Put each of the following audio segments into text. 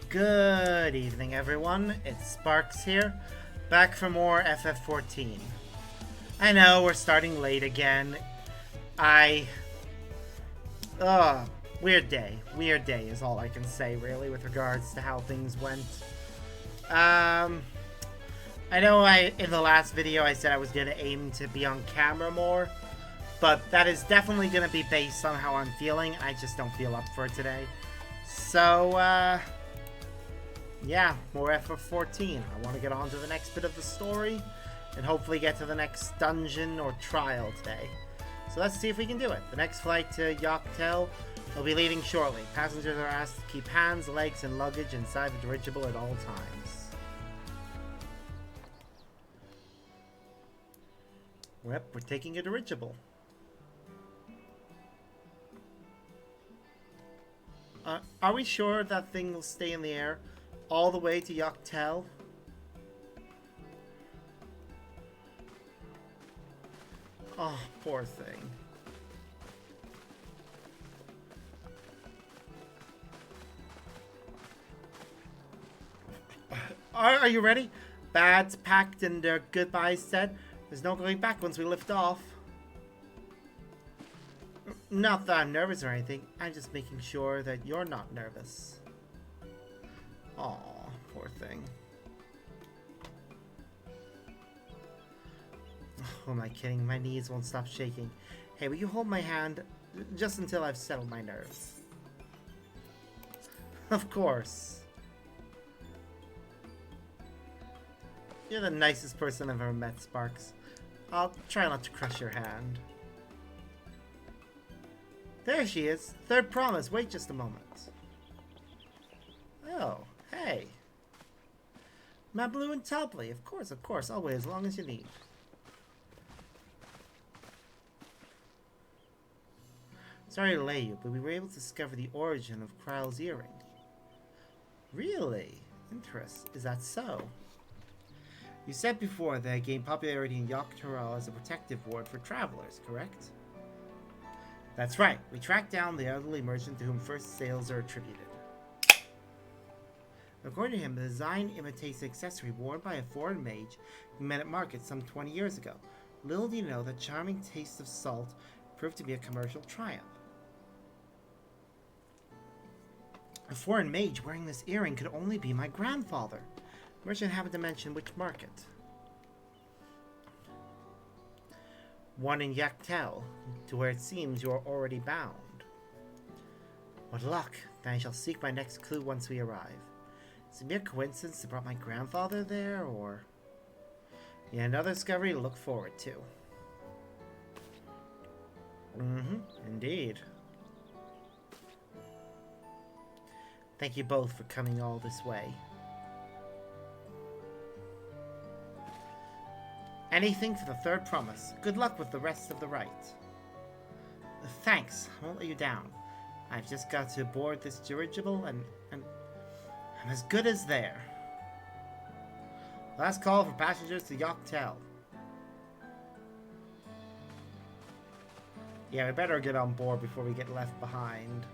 Good evening, everyone. It's Sparks here, back for more FF14. I know, we're starting late again. Weird day. Weird day is all I can say, really, with regards to how things went. I know in the last video I said I was going to aim to be on camera more, but that is definitely going to be based on how I'm feeling. I just don't feel up for it today. So, yeah, more FF14. I want to get on to the next bit of the story and hopefully get to the next dungeon or trial today. So let's see if we can do it. The next flight to Dawntrail will be leaving shortly. Passengers are asked to keep hands, legs, and luggage inside the dirigible at all times. Yep, we're taking a dirigible. Are we sure that thing will stay in the air all the way to Dawntrail? Oh, poor thing. Are you ready? Bags packed and their goodbyes said. There's no going back once we lift off. Not that I'm nervous or anything. I'm just making sure that you're not nervous. Aw, poor thing. Oh, am I kidding? My knees won't stop shaking. Hey, will you hold my hand just until I've settled my nerves? Of course. You're the nicest person I've ever met, Sparks. I'll try not to crush your hand. There she is. Third promise. Wait just a moment. Oh, hey. Mablu and Topley. Of course. I'll wait as long as you need. Sorry to delay you, but we were able to discover the origin of Kryle's earring. Really? Interesting. Is that so? You said before that it gained popularity in Dawntrail as a protective ward for travelers, correct? That's right. We tracked down the elderly merchant to whom first sales are attributed. According to him, the design imitates the accessory worn by a foreign mage we met at market some 20 years ago. Little do you know that charming taste of salt proved to be a commercial triumph. A foreign mage wearing this earring could only be my grandfather. The merchant happened to mention which market. One in Dawntrail, to where it seems you are already bound. What luck! Then I shall seek my next clue once we arrive. Is it mere coincidence that brought my grandfather there, or... Yeah, another discovery to look forward to. Indeed. Thank you both for coming all this way. Anything for the third promise. Good luck with the rest of the rite. Thanks. I won't let you down. I've just got to board this dirigible and I'm as good as there. Last call for passengers to Dawntrail. Yeah, we better get on board before we get left behind.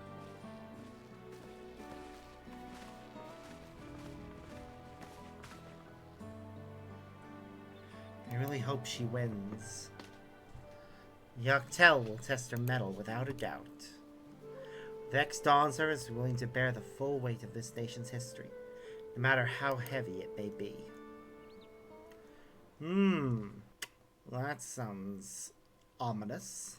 I really hope she wins. Dawntrail will test her mettle without a doubt. The ex-Dawn service is willing to bear the full weight of this nation's history, no matter how heavy it may be. Well, that sounds ominous.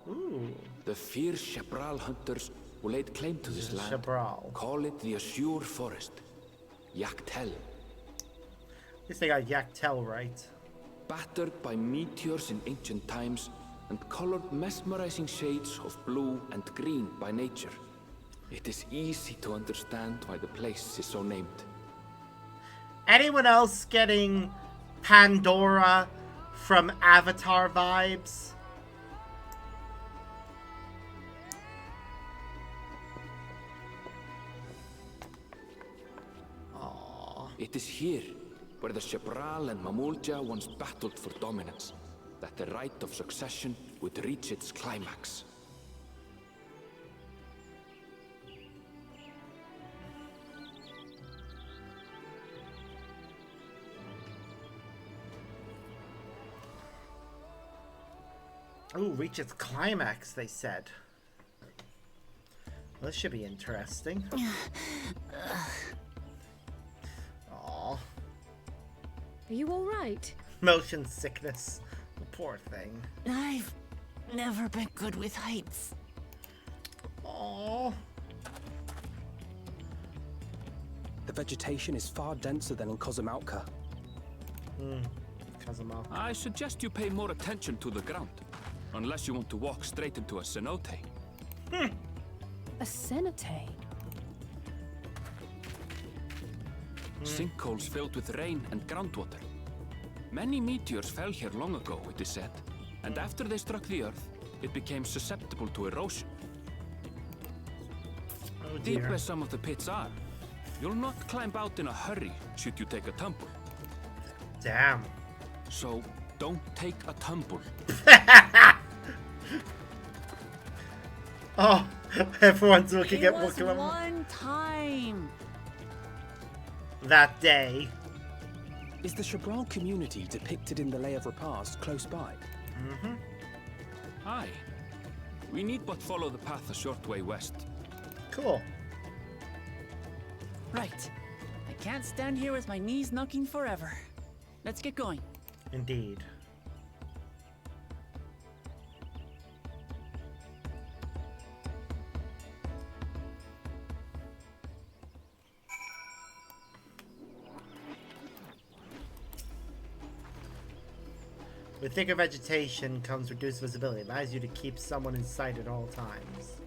Ooh. The fierce Shabral hunters who laid claim to this land call it the Azure Forest. Dawntrail. At least they got Dawntrail right. Battered by meteors in ancient times and colored mesmerizing shades of blue and green by nature, it is easy to understand why the place is so named. Anyone else getting Pandora from Avatar vibes? It is here, where the Shebral and Mamulja once battled for dominance, that the right of succession would reach its climax. Ooh, reach its climax, they said. Well, this should be interesting. Aww. Are you alright? Motion sickness. The poor thing. I've never been good with heights. Aww. The vegetation is far denser than in Cozumauca. Kazuma. I suggest you pay more attention to the ground, unless you want to walk straight into a cenote. A cenote? Sinkholes filled with rain and groundwater. Many meteors fell here long ago, it is said, and after they struck the Earth, it became susceptible to erosion. Oh Deep dear. as some of the pits are, you'll not climb out in a hurry should you take a tumble. Damn. So, don't take a tumble. Oh, everyone's looking It at was Wookiee one time. that day. Is the Shebral community depicted in the Lay of Repast close by? Aye. We need but follow the path a short way west. Cool. Right. I can't stand here with my knees knocking forever. Let's get going. Indeed. With thicker vegetation comes reduced visibility. It allows you to keep someone in sight at all times.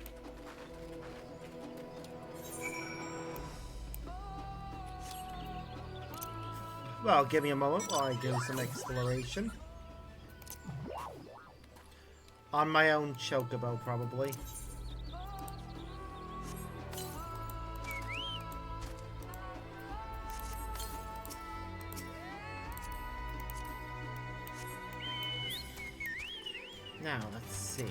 Well, give me a moment while I do some exploration. On my own chocobo, probably. Now, let's see.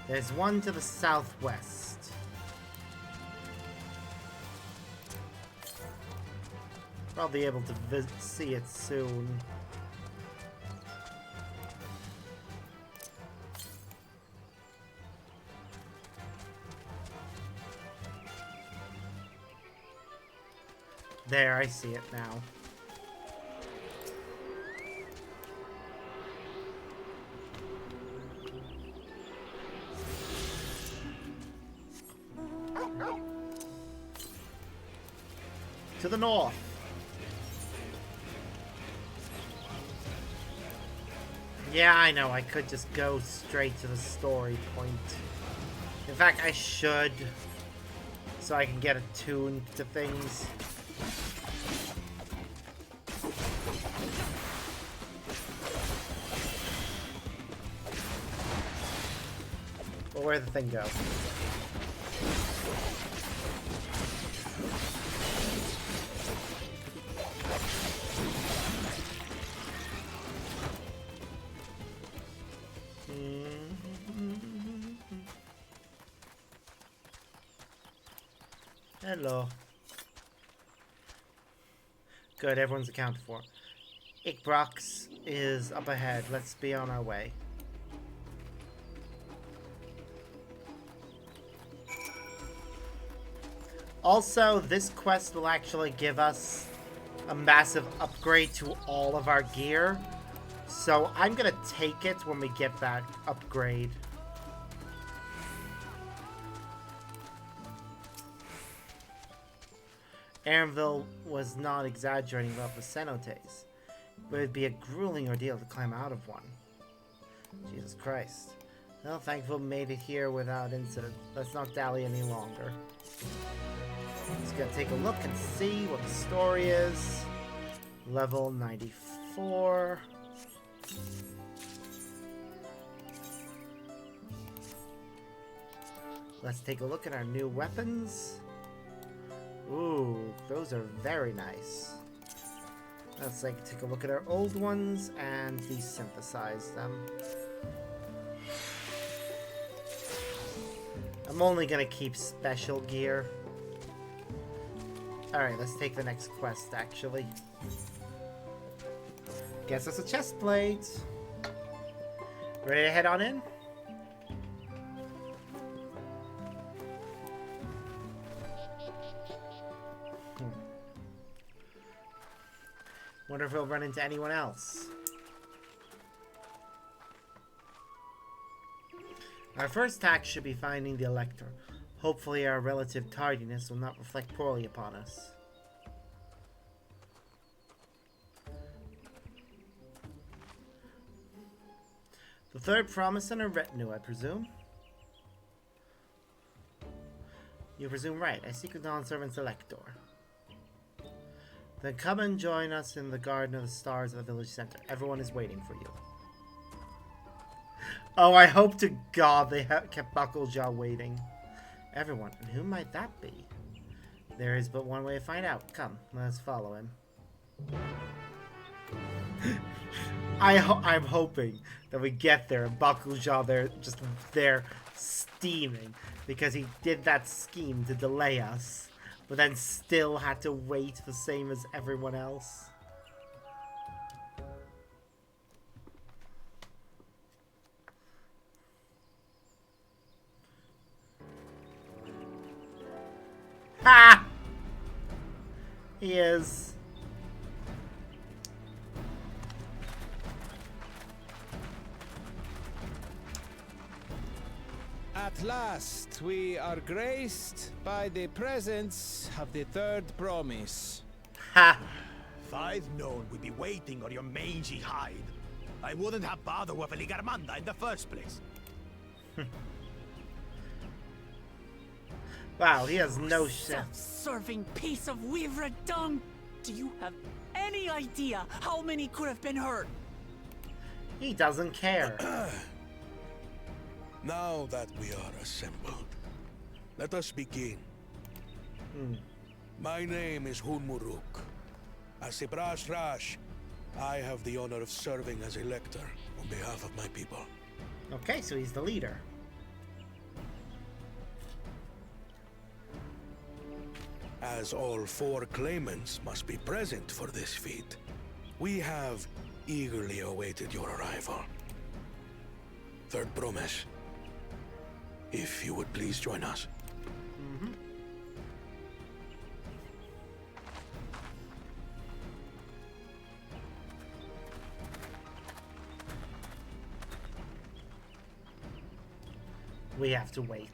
There's one to the southwest. Probably able to see it soon. There, I see it now. To the north. Yeah, I know, I could just go straight to the story point. In fact, I should, so I can get attuned to things. Well, where'd the thing go? Hello. Good, everyone's accounted for. Ikbrox is up ahead. Let's be on our way. Also, this quest will actually give us a massive upgrade to all of our gear. So I'm gonna take it when we get that upgrade. Aaronville was not exaggerating about the cenotes, but it'd be a grueling ordeal to climb out of one. Jesus Christ. Well, thankfully we made it here without incident. Let's not dally any longer. Just gonna take a look and see what the story is. Level 94. Let's take a look at our new weapons. Ooh, those are very nice. Let's like take a look at our old ones and desynthesize them. I'm only gonna keep special gear. Alright, let's take the next quest actually. Gets us a chest plate. Ready to head on in? Wonder if we'll run into anyone else. Our first task should be finding the Elector. Hopefully our relative tardiness will not reflect poorly upon us. The third promise in a retinue, I presume? You presume right. I seek the Dawn Servant's Elector. Then come and join us in the Garden of the Stars at the village center. Everyone is waiting for you. Oh, I hope to God they kept Bucklejaw waiting. Everyone, and who might that be? There is but one way to find out. Come, let us follow him. I'm hoping that we get there and Bucklejaw there, just there steaming, because he did that scheme to delay us, but then still had to wait the same as everyone else. Ha! He is. At last, we are graced by the presence of the third promise. Ha! If I'd known we'd be waiting on your mangy hide, I wouldn't have bothered with a Ligarmanda in the first place. Wow, he has no shit. Self-serving piece of weaver dung! Do you have any idea how many could have been hurt? He doesn't care. Now that we are assembled, let us begin. My name is Hunmuruk. As Ibras Rash, I have the honor of serving as Elector on behalf of my people. Okay, so he's the leader. As all four claimants must be present for this feat, we have eagerly awaited your arrival. Third promise. If you would please join us. We have to wait.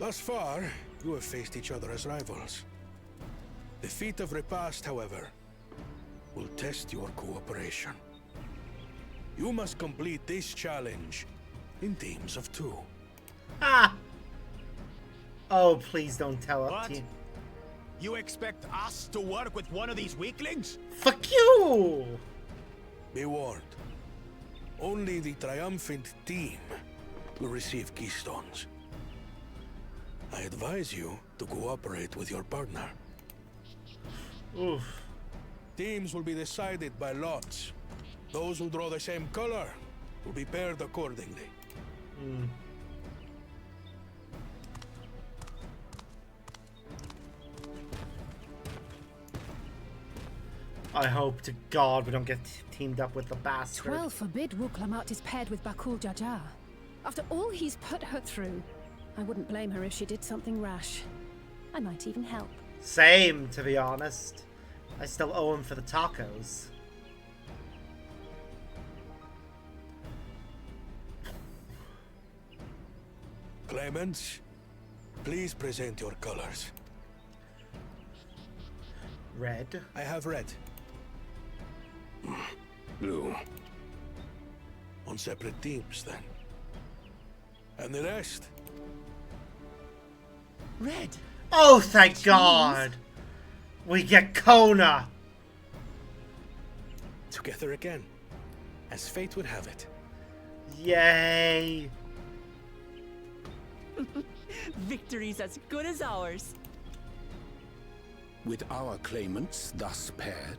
Thus far, you have faced each other as rivals. The feat of repast, however, will test your cooperation. You must complete this challenge in teams of 2. Ah! Oh, please don't tell us. What? You expect us to work with one of these weaklings? Fuck you! Be warned. Only the triumphant team will receive keystones. I advise you to cooperate with your partner. Oof. Teams will be decided by lots. Those who draw the same color will be paired accordingly. I hope to God we don't get teamed up with the bastard. 12 forbid Wuklamat is paired with Bakul Jaja. After all he's put her through, I wouldn't blame her if she did something rash. I might even help. Same, to be honest. I still owe him for the tacos. Claimants, please present your colors. Red. I have red. Blue. On separate teams, then. And the rest? Red! Oh, thank God! We get Kona! Together again, as fate would have it. Yay! Victory's as good as ours. With our claimants thus paired,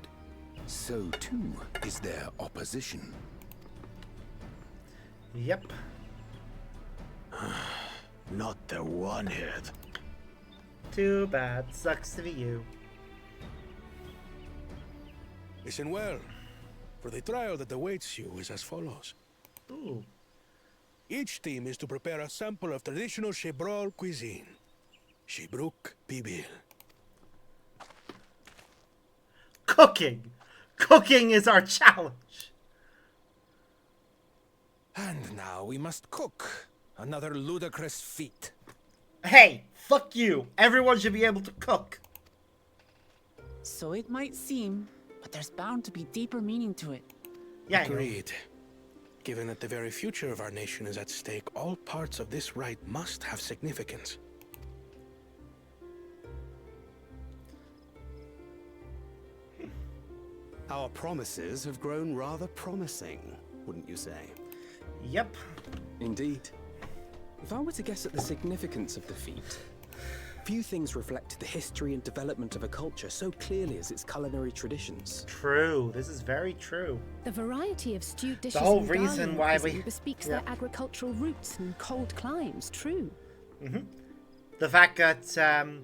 so too is their opposition. Yep. Not the one-head. Too bad. Sucks to be you. Listen well, for the trial that awaits you is as follows. Ooh. Each team is to prepare a sample of traditional Chebral cuisine. Shibruk Pibil. Cooking! Cooking is our challenge! And now we must cook. Another ludicrous feat. Hey! Fuck you! Everyone should be able to cook! So it might seem, but there's bound to be deeper meaning to it. Yeah, I know. Agreed. Given that the very future of our nation is at stake, all parts of this rite must have significance. Our promises have grown rather promising, wouldn't you say? Yep. Indeed. If I were to guess at the significance of the feat, few things reflect the history and development of a culture so clearly as its culinary traditions. True. This is very true. The variety of stewed dishes whole in reason Dalian why we- cuisine bespeaks their agricultural roots and cold climes, true. The fact that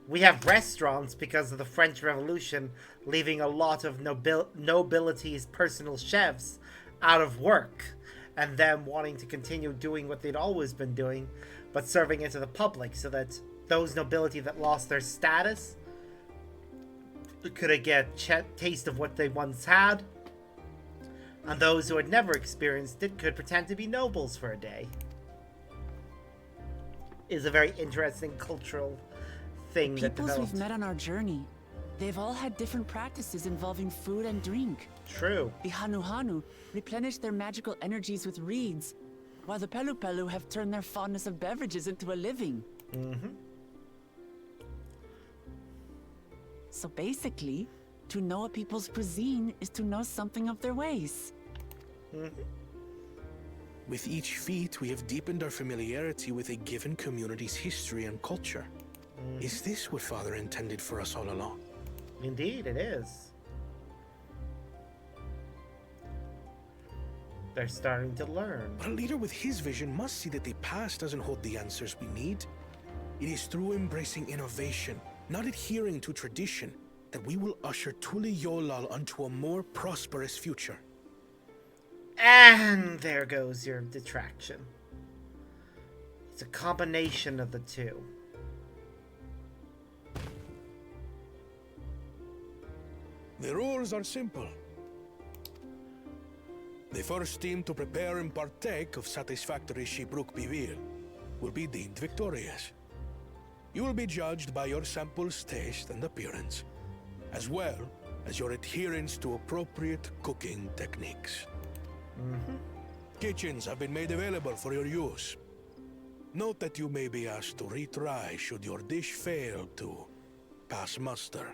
we have restaurants because of the French Revolution, leaving a lot of nobility's personal chefs out of work, and them wanting to continue doing what they'd always been doing, but serving it to the public so that those nobility that lost their status could get taste of what they once had, and those who had never experienced it could pretend to be nobles for a day. Is a very interesting cultural thing that Peoples developed. we've met on our journey, they've all had different practices involving food and drink. True. The Hanu Hanu replenish their magical energies with reeds, while the Pelu Pelu have turned their fondness of beverages into a living. So basically, to know a people's cuisine is to know something of their ways. With each feat, we have deepened our familiarity with a given community's history and culture. Is this what Father intended for us all along? Indeed, it is. They're starting to learn. But a leader with his vision must see that the past doesn't hold the answers we need. It is through embracing innovation, not adhering to tradition, that we will usher Tuli Yolal onto a more prosperous future. And there goes your detraction. It's a combination of the two. The rules are simple. The first team to prepare and partake of satisfactory Shibruk Bivir will be deemed victorious. You will be judged by your sample's taste and appearance, as well as your adherence to appropriate cooking techniques. Kitchens have been made available for your use. Note that you may be asked to retry should your dish fail to pass muster.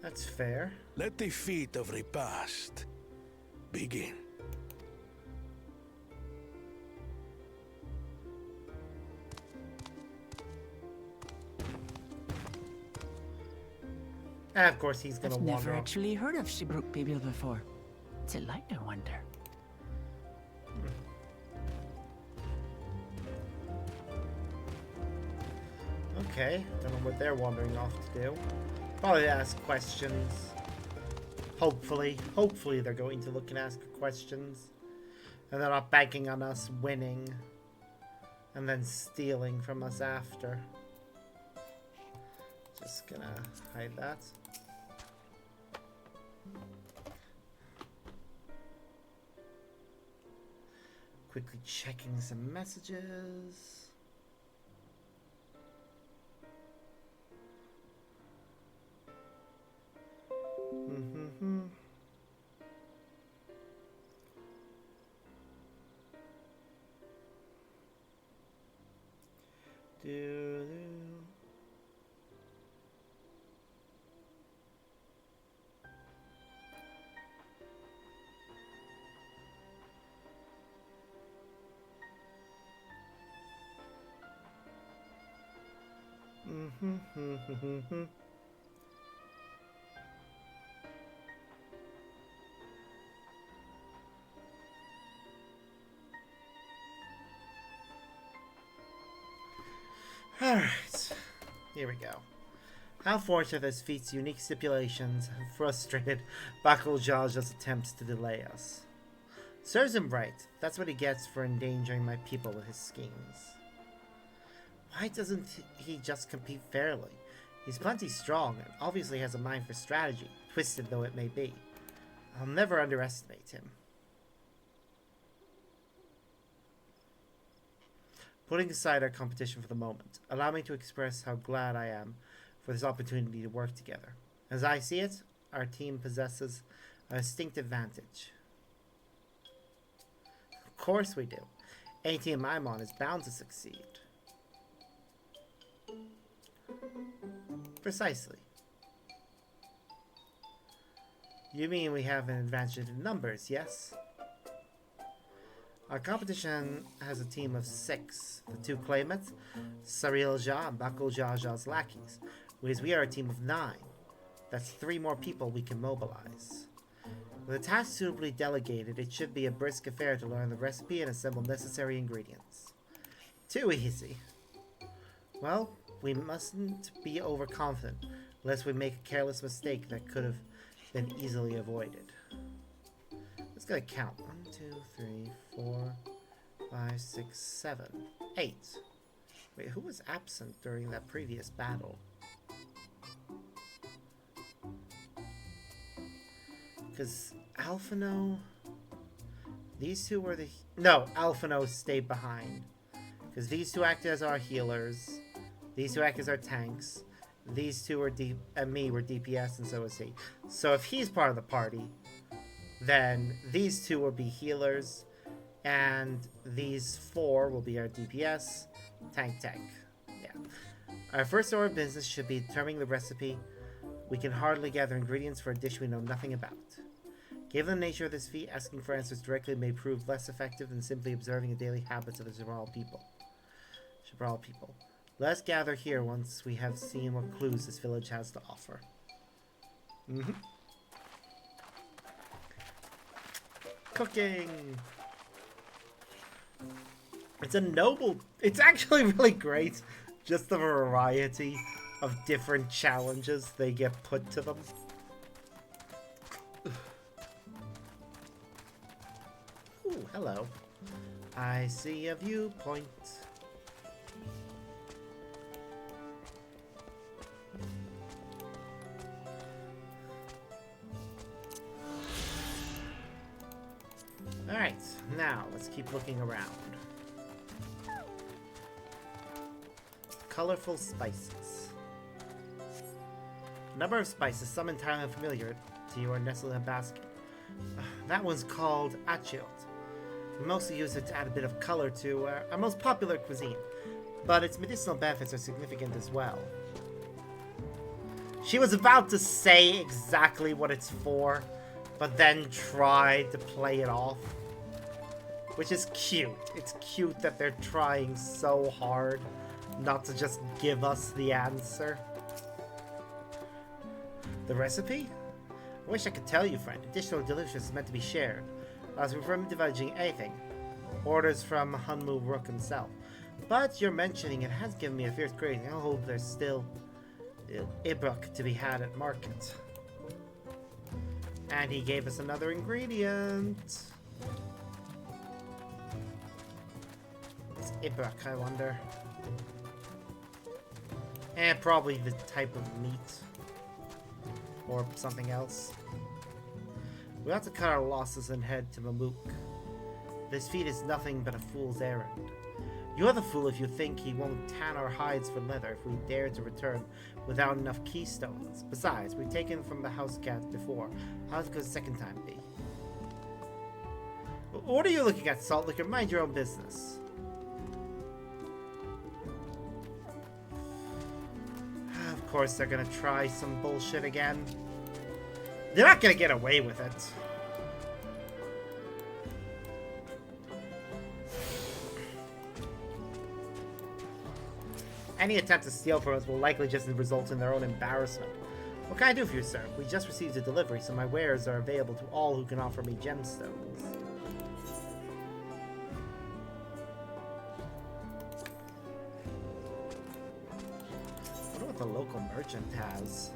That's fair. Let the feat of repast begin. And of course he's gonna I've wander never off. actually heard of Shibruk Bibil before. What's it like, I wonder? Okay, don't know what they're wandering off to do. Probably ask questions. Hopefully they're going to look and ask questions. And they're not banking on us winning. And then stealing from us after. Just gonna hide that. Quickly checking some messages. Do. Alright, here we go. How fortunate this feat's unique stipulations have frustrated Bakuljaja's attempts to delay us. Serves him right. That's what he gets for endangering my people with his schemes. Why doesn't he just compete fairly? He's plenty strong and obviously has a mind for strategy, twisted though it may be. I'll never underestimate him. Putting aside our competition for the moment, allow me to express how glad I am for this opportunity to work together. As I see it, our team possesses a distinct advantage. Of course we do. Any team I'm on is bound to succeed. Precisely. You mean we have an advantage in numbers, yes? Our competition has a team of 6. The 2 claimants, Sarilja and Bakuljaja's lackeys, whereas we are a team of 9. That's 3 more people we can mobilize. With a task suitably delegated, it should be a brisk affair to learn the recipe and assemble necessary ingredients. Too easy. Well, we mustn't be overconfident, lest we make a careless mistake that could have been easily avoided. Let's go count. 1, 2, 3, 4, 5, 6, 7, 8. Wait, who was absent during that previous battle? Because Alphino... These 2 were the... No, Alphino stayed behind. Because these 2 acted as our healers. These 2 act as our tanks. These 2 were and me were DPS, and so was he. So if he's part of the party, then these 2 will be healers, and these 4 will be our DPS, tank. Yeah. Our first order of business should be determining the recipe. We can hardly gather ingredients for a dish we know nothing about. Given the nature of this feat, asking for answers directly may prove less effective than simply observing the daily habits of the Jabral people. Let's gather here once we have seen what clues this village has to offer. Cooking! It's actually really great, just the variety of different challenges they get put to them. Ooh, hello. I see a viewpoint. Alright, now let's keep looking around. Colorful spices. A number of spices, some entirely unfamiliar to you, are nestled in a basket. That one's called achiot. We mostly use it to add a bit of color to our most popular cuisine, but its medicinal benefits are significant as well. She was about to say exactly what it's for, but then tried to play it off. Which is cute. It's cute that they're trying so hard not to just give us the answer. The recipe? I wish I could tell you, friend. Additional delicious is meant to be shared. As we're from divulging anything. Orders from Hunmu Rook himself. But your mentioning it has given me a fierce craving. I hope there's still Ibruk to be had at market. And he gave us another ingredient. It's Ibruk, I wonder. And probably the type of meat. Or something else. We have to cut our losses and head to Mamuk. This feat is nothing but a fool's errand. You're the fool if you think he won't tan our hides for leather if we dare to return without enough keystones. Besides, we've taken from the house cat before. How's it go the second time be? What are you looking at, Salt Liquor? Mind your own business. Of course they're gonna try some bullshit again. They're not gonna get away with it. Any attempt to steal from us will likely just result in their own embarrassment. What can I do for you, sir? We just received a delivery, so my wares are available to all who can offer me gemstones. I wonder what the local merchant has.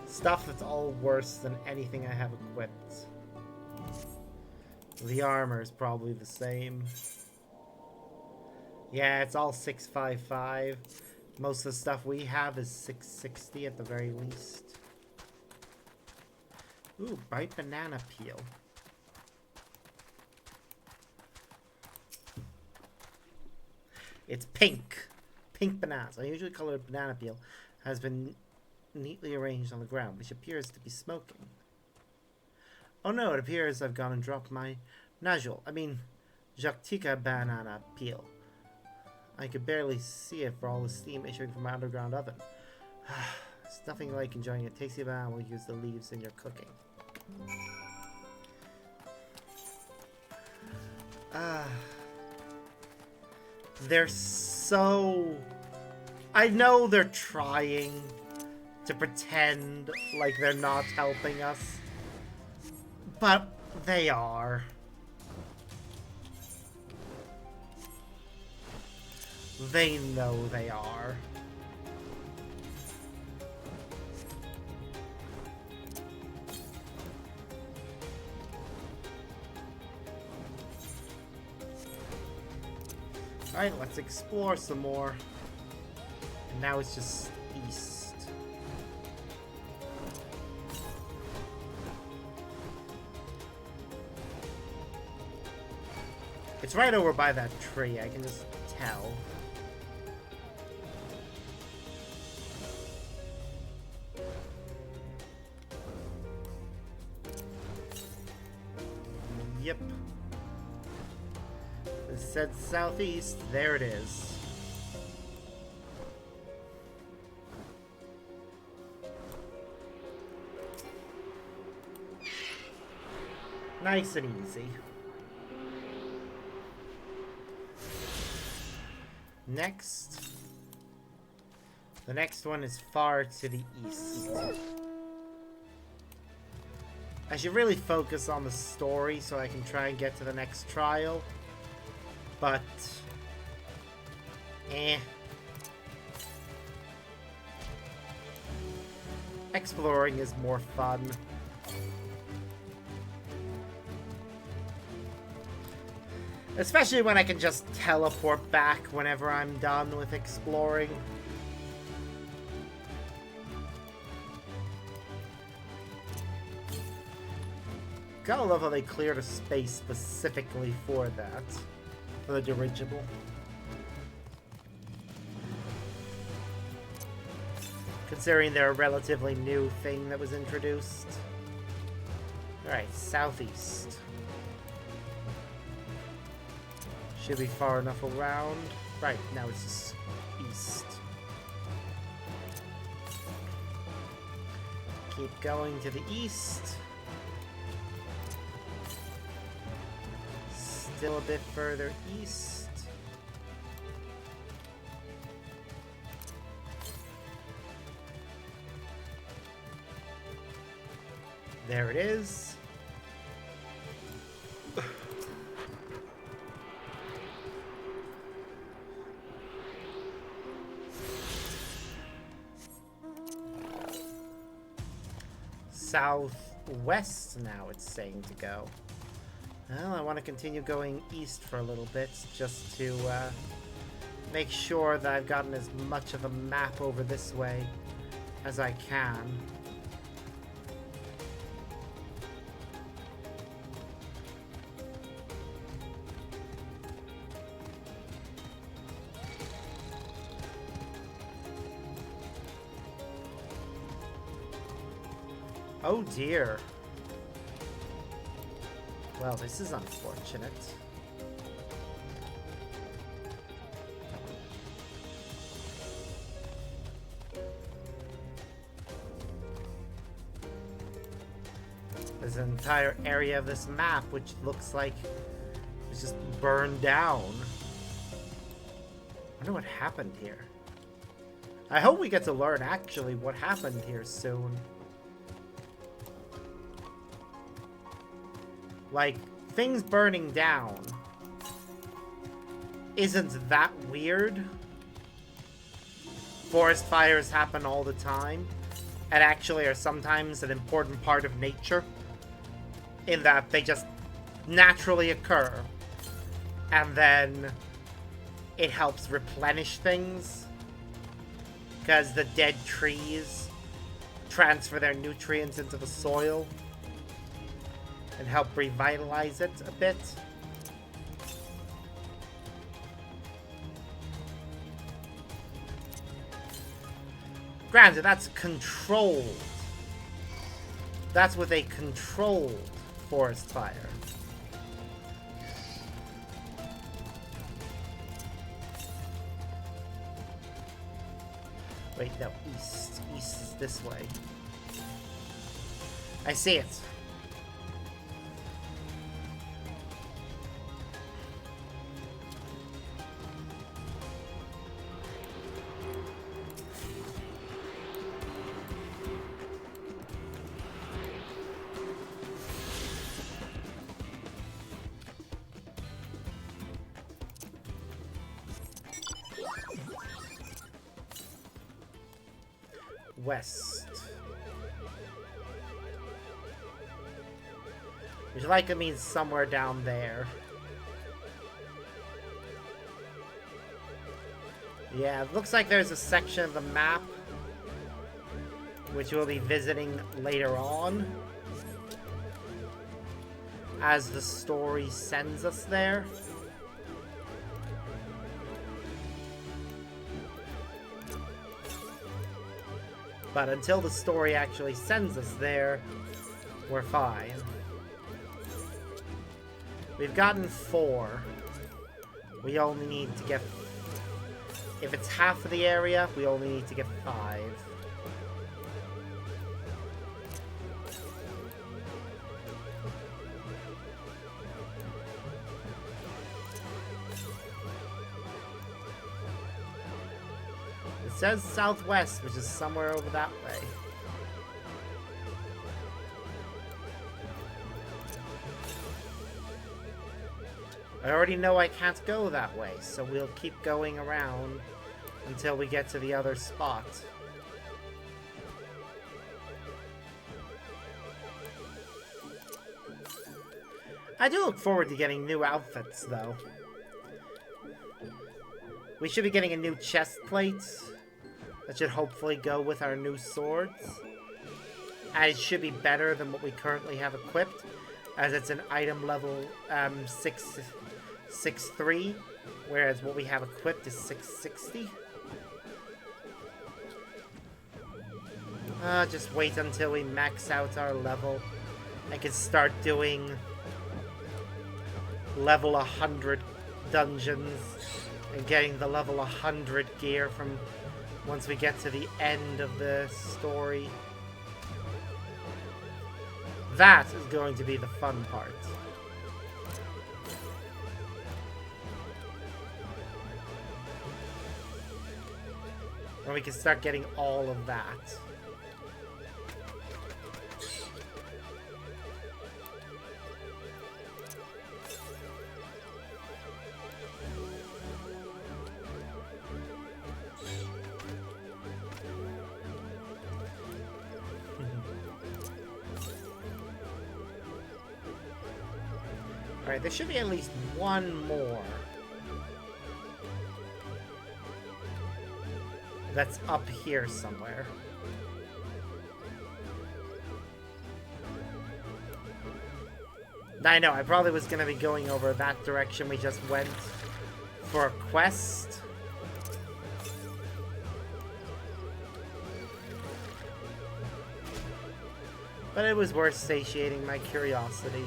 Stuff that's all worse than anything I have equipped. The armor is probably the same. Yeah, it's all 655. Most of the stuff we have is 660 at the very least. Ooh, bright banana peel. It's pink. Pink bananas. Unusually colored banana peel has been neatly arranged on the ground, which appears to be smoking. Oh no, it appears I've gone and dropped my Jactica banana peel. I could barely see it for all the steam issuing from my underground oven. It's nothing like enjoying a tasty banana while you use the leaves in your cooking. They're so... I know they're trying to pretend like they're not helping us, but they are. They know they are. Alright, let's explore some more. And now it's just east. It's right over by that tree, I can just tell. Yep. It said southeast. There it is. Nice and easy. Next. The next one is far to the east. I should really focus on the story so I can try and get to the next trial. But... exploring is more fun. Especially when I can just teleport back whenever I'm done with exploring. Gotta love how they cleared a space specifically for that. For the dirigible. Considering they're a relatively new thing that was introduced. Alright, southeast. Should be far enough around. Right, now it's just east. Keep going to the east. Still a bit further east. There it is. Southwest now it's saying to go. Well, I want to continue going east for a little bit, just to make sure that I've gotten as much of a map over this way as I can. Oh dear. Well, this is unfortunate. There's an entire area of this map which looks like It's just burned down. I wonder what happened here. I hope we get to learn actually what happened here soon. Like, things burning down isn't that weird. Forest fires happen all the time, and actually are sometimes an important part of nature, in that they just naturally occur, and then it helps replenish things, because the dead trees transfer their nutrients into the soil and help revitalize it a bit. Granted, that's controlled. That's with a controlled forest fire. Wait, no, east. East is this way. I see it. West. Which likely means somewhere down there. Yeah, it looks like there's a section of the map which we'll be visiting later on, as the story sends us there. But until the story actually sends us there, we're fine. We've gotten 4. We only need to get... If it's half of the area, we only need to get 5. It says southwest, which is somewhere over that way. I already know I can't go that way, so we'll keep going around until we get to the other spot. I do look forward to getting new outfits, though. We should be getting a new chest plate. That should hopefully go with our new swords. And it should be better than what we currently have equipped, as it's an item level 663, whereas what we have equipped is 660. Just wait until we max out our level. I can start doing level 100 dungeons and getting the level 100 gear from once we get to the end of the story. That is going to be the fun part. When we can start getting all of that. Alright, there should be at least one more that's up here somewhere. I know, I probably was going to be going over that direction we just went for a quest. But it was worth satiating my curiosity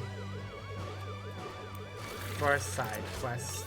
for a side quest.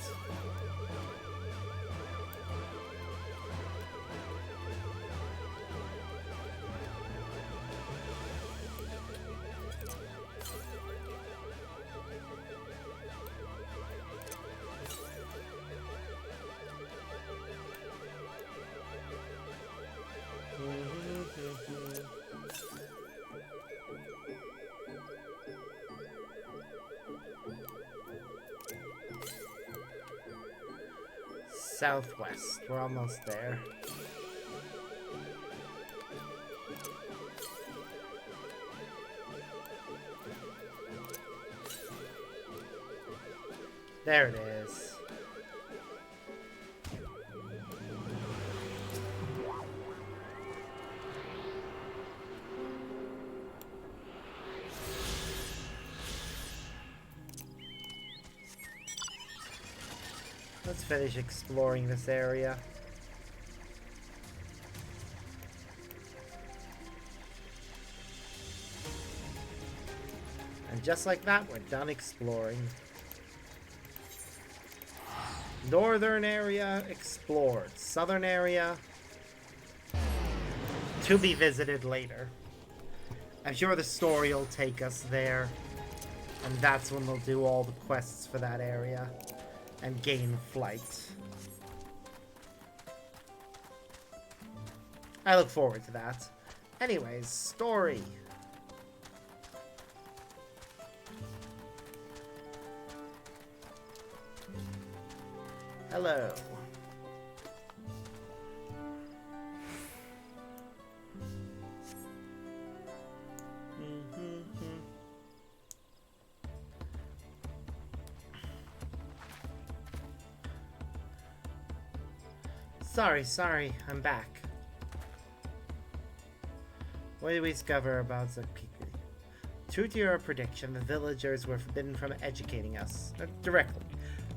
southwest. We're almost there. There it is. Let's finish exploring this area. And just like that, we're done exploring. Northern area explored. Southern area to be visited later. I'm sure the story will take us there. And that's when we'll do all the quests for that area. And gain flight. I look forward to that. Anyways, story. Hello. Sorry, I'm back. What did we discover about Zakpikli? True to your prediction, the villagers were forbidden from educating us directly.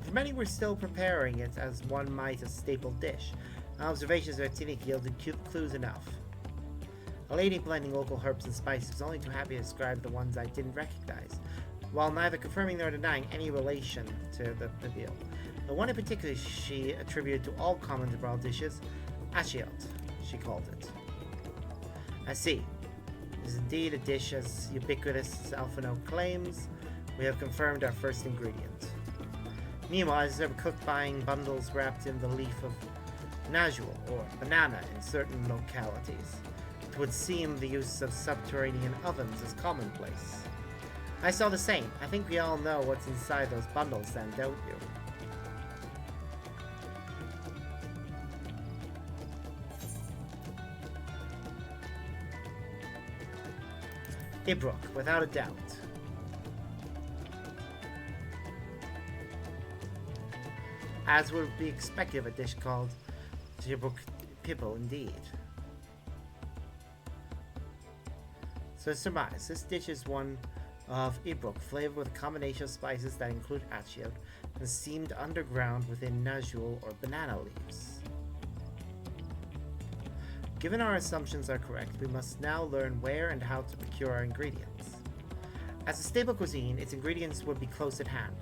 For many, we're still preparing it as one might a staple dish. Observations of Tinik yielded clues enough. A lady blending local herbs and spices was only too happy to describe the ones I didn't recognize, while neither confirming nor denying any relation to the meal. The one in particular she attributed to all common Debral dishes, Ashiot, she called it. I see. It is indeed a dish as ubiquitous as Alphino claims. We have confirmed our first ingredient. Meanwhile, I observed cook buying bundles wrapped in the leaf of Najul, or banana, in certain localities. It would seem the use of subterranean ovens is commonplace. I saw the same. I think we all know what's inside those bundles then, don't you? Ibruk, without a doubt. As would be expected of a dish called Ibruk Pippo, indeed. So surmise, this dish is one of Ibruk, flavored with a combination of spices that include Ashiot and steamed underground within Najul or banana leaves. Given our assumptions are correct, we must now learn where and how to procure our ingredients. As a staple cuisine, its ingredients would be close at hand,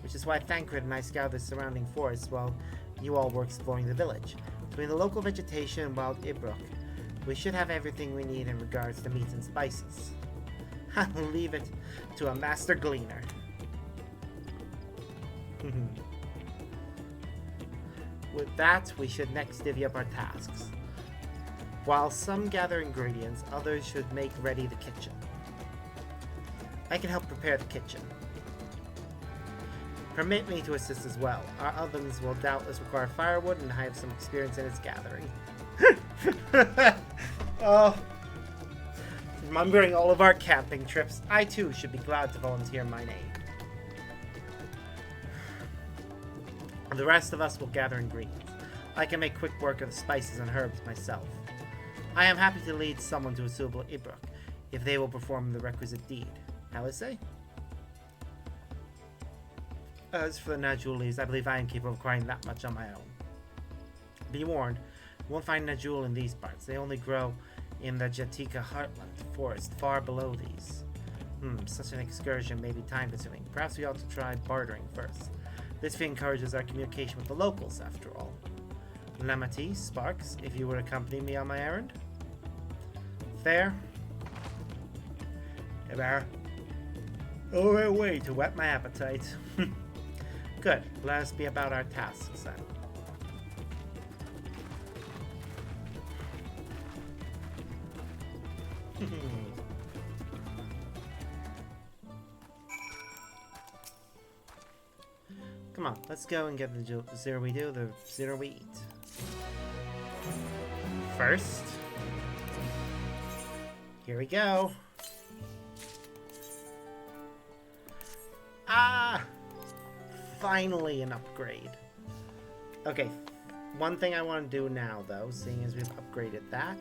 which is why Thancred and I scoured the surrounding forests while you all were exploring the village. Between the local vegetation and wild Ibruk, we should have everything we need in regards to meats and spices. I'll leave it to a master gleaner. With that, we should next divvy up our tasks. While some gather ingredients, others should make ready the kitchen. I can help prepare the kitchen. Permit me to assist as well. Our ovens will doubtless require firewood, and I have some experience in its gathering. Oh, remembering all of our camping trips, I too should be glad to volunteer my name. The rest of us will gather ingredients. I can make quick work of the spices and herbs myself. I am happy to lead someone to a suitable Ibruk, if they will perform the requisite deed. Halise? As for the Najul leaves, I believe I am capable of acquiring that much on my own. Be warned, you won't find Najul in these parts. They only grow in the Jatika heartland forest far below these. Such an excursion may be time-consuming. Perhaps we ought to try bartering first. This fee encourages our communication with the locals, after all. Lamati, Sparks, if you would accompany me on my errand. Fair? Ever? Over way to whet my appetite. Good. Let us be about our tasks then. Come on, let's go and get the zero we do, the zero we eat. First, here we go. Ah! Finally an upgrade. Okay, one thing I want to do now, though, seeing as we've upgraded that.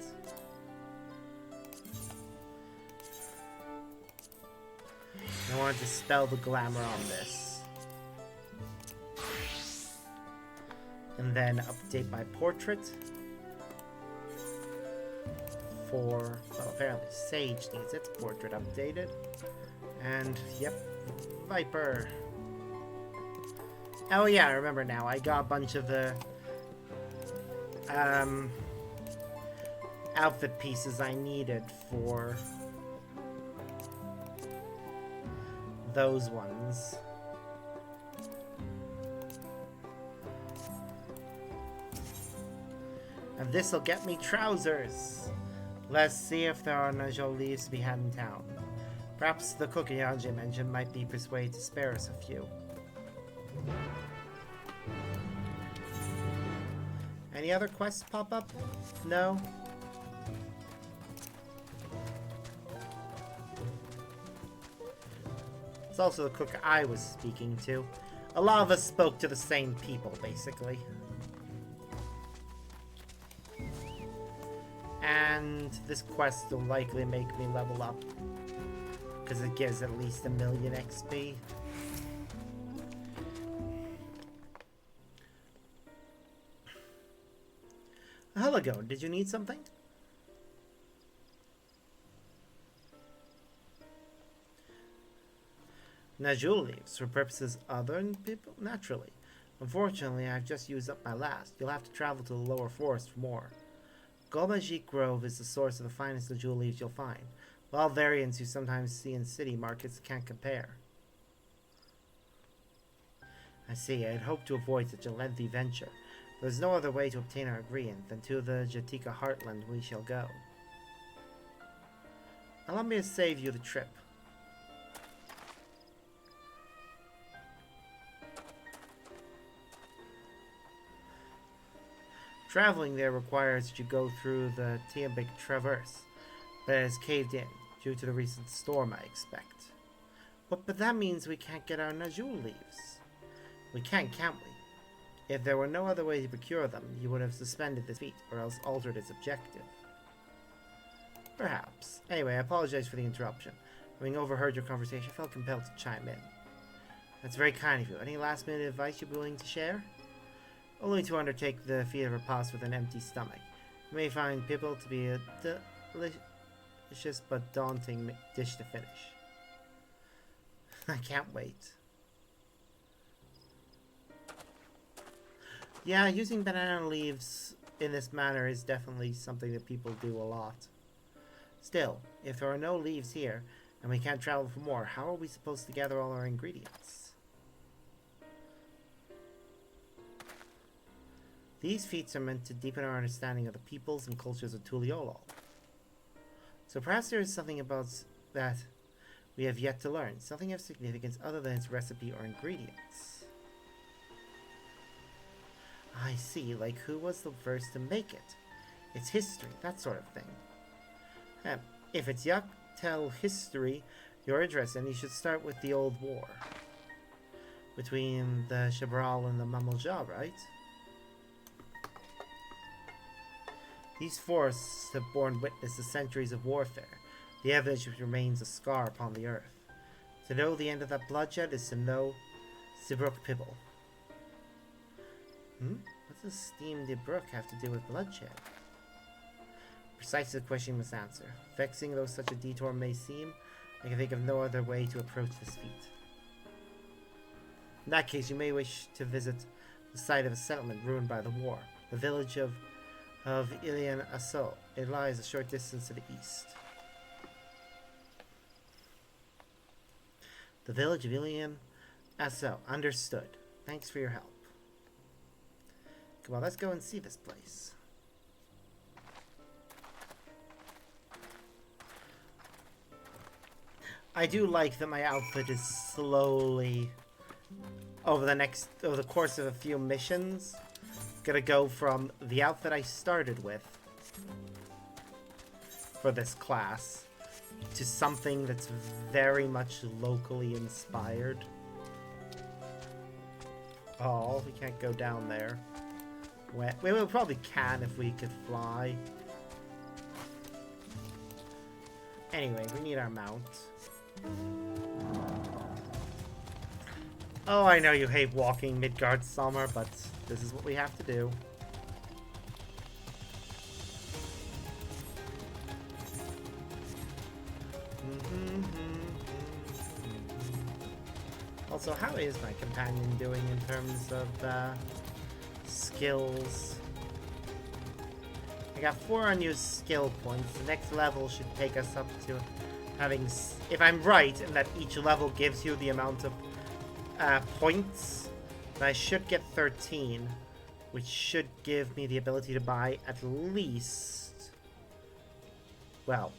I want to dispel the glamour on this. And then update my portrait. For, well, apparently Sage needs its portrait updated. And, yep, Viper. Oh yeah, I remember now. I got a bunch of the outfit pieces I needed for those ones. And this'll get me trousers. Let's see if there are Najol leaves to be had in town. Perhaps the cook Yanje mentioned might be persuaded to spare us a few. Any other quests pop up? No? It's also the cook I was speaking to. A lot of us spoke to the same people, basically. And this quest will likely make me level up, because it gives at least 1,000,000 XP. Hello, did you need something? Najul leaves for purposes other than people? Naturally. Unfortunately, I've just used up my last. You'll have to travel to the lower forest for more. Golmajik Grove is the source of the finest Najul leaves you'll find. While variants you sometimes see in city markets can't compare. I see, I had hoped to avoid such a lengthy venture. There's no other way to obtain our ingredient than to the Jatika Heartland we shall go. Allow me to save you the trip. Traveling there requires that you go through the Tiambik Traverse, but it has caved in due to the recent storm, I expect. But that means we can't get our Najul leaves. We can't we? If there were no other way to procure them, you would have suspended this feat, or else altered its objective. Perhaps. Anyway, I apologize for the interruption. Having overheard your conversation, I felt compelled to chime in. That's very kind of you. Any last-minute advice you'd be willing to share? Only to undertake the feat of repast with an empty stomach. You may find people to be a delicious but daunting dish to finish. I can't wait. Yeah, using banana leaves in this manner is definitely something that people do a lot. Still, if there are no leaves here, and we can't travel for more, how are we supposed to gather all our ingredients? These feats are meant to deepen our understanding of the peoples and cultures of Tuliolol. So perhaps there is something about that we have yet to learn, something of significance other than its recipe or ingredients. I see, like who was the first to make it? Its history, that sort of thing. If it's Yaktel history you're interested in, you should start with the old war. Between the Shabral and the Mamalja, right? These forests have borne witness to centuries of warfare, the evidence which remains a scar upon the earth. To know the end of that bloodshed is to know Sibruk Pibble. What does Steam de Brook have to do with bloodshed? Precisely the question you must answer. Vexing though such a detour may seem, I can think of no other way to approach this feat. In that case, you may wish to visit the site of a settlement ruined by the war, the village of Ilian Asso. It lies a short distance to the east. The village of Ilian Asso. Understood. Thanks for your help. Come on, let's go and see this place. I do like that my outfit is slowly over the course of a few missions, gonna go from the outfit I started with for this class to something that's very much locally inspired. Oh, we can't go down there. We probably can if we could fly. Anyway, we need our mount. Oh, I know you hate walking Midgard summer, but this is what we have to do. Also, how is my companion doing in terms of skills? I got 4 unused skill points. The next level should take us up to having... If I'm right, in that each level gives you the amount of points, then I should get 13, which should give me the ability to buy at least... well,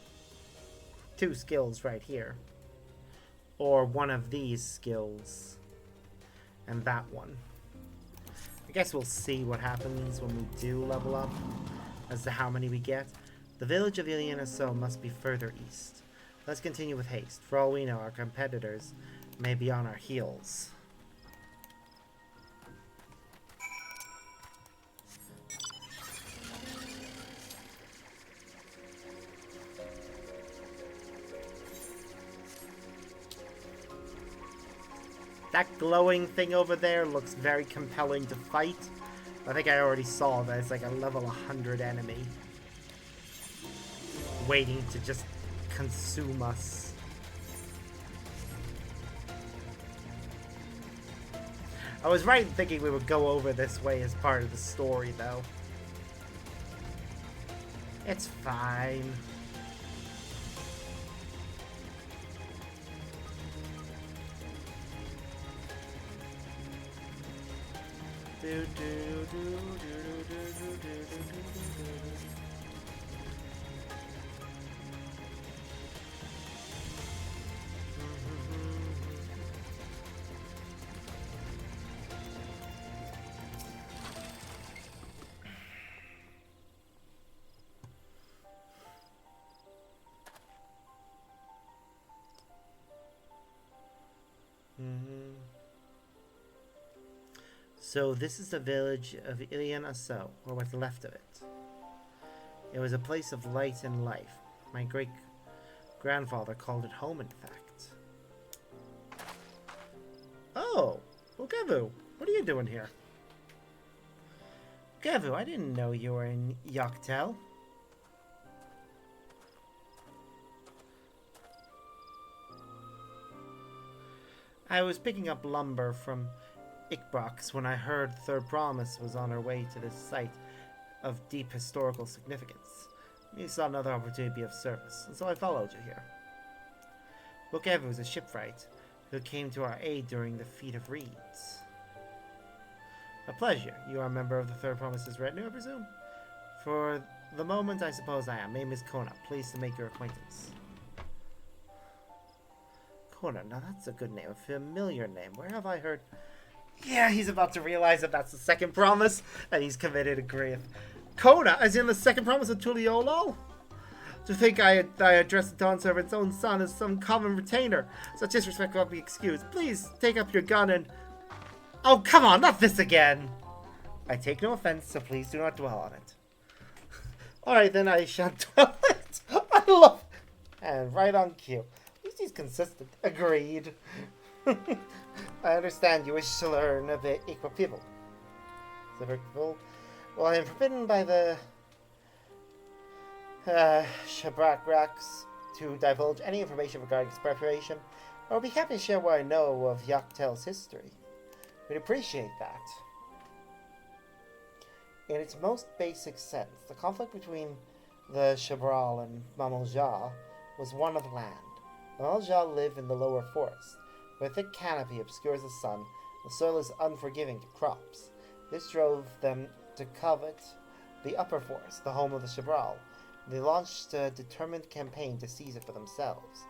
2 skills right here. Or one of these skills. And that one. I guess we'll see what happens when we do level up as to how many we get. The village of Ilianaso must be further east. Let's continue with haste. For all we know, our competitors may be on our heels. That glowing thing over there looks very compelling to fight. I think I already saw that it's like a level 100 enemy. Waiting to just consume us. I was right in thinking we would go over this way as part of the story, though. It's fine. So this is the village of Ilianaso, or what's left of it. It was a place of light and life. My great-grandfather called it home, in fact. Oh, Ukevu, what are you doing here? Ukevu, I didn't know you were in Yoktel. I was picking up lumber from Ikbrox when I heard Third Promise was on her way to this site of deep historical significance. You saw another opportunity of service, and so I followed you here. Ukevu was a shipwright who came to our aid during the Feat of Reeds. A pleasure. You are a member of the Third Promise's retinue, I presume? For the moment, I suppose I am. My name is Kona. Pleased to make your acquaintance. Kona, now that's a good name. A familiar name. Where have I heard... Yeah, he's about to realize that that's the second promise, and he's committed a grave. Kona, as in the second promise of Tuliolol? To think I addressed the Dawn Servant's own son as some common retainer. Such disrespect cannot be excused. Please, take up your gun and... Oh, come on, not this again! I take no offense, so please do not dwell on it. Alright, then I shan't dwell on it. I love... And right on cue. At least he's consistent. Agreed. I understand you wish to learn of the Ikwa people. Well, I am forbidden by the Shabrakraks to divulge any information regarding its preparation. I will be happy to share what I know of Yoktel's history. We'd appreciate that. In its most basic sense, the conflict between the Shabral and Mamalja was one of land. Mamalja live in the lower forest, where a thick canopy obscures the sun. The soil is unforgiving to crops. This drove them to covet the upper forest, the home of the Shabral. They launched a determined campaign to seize it for themselves.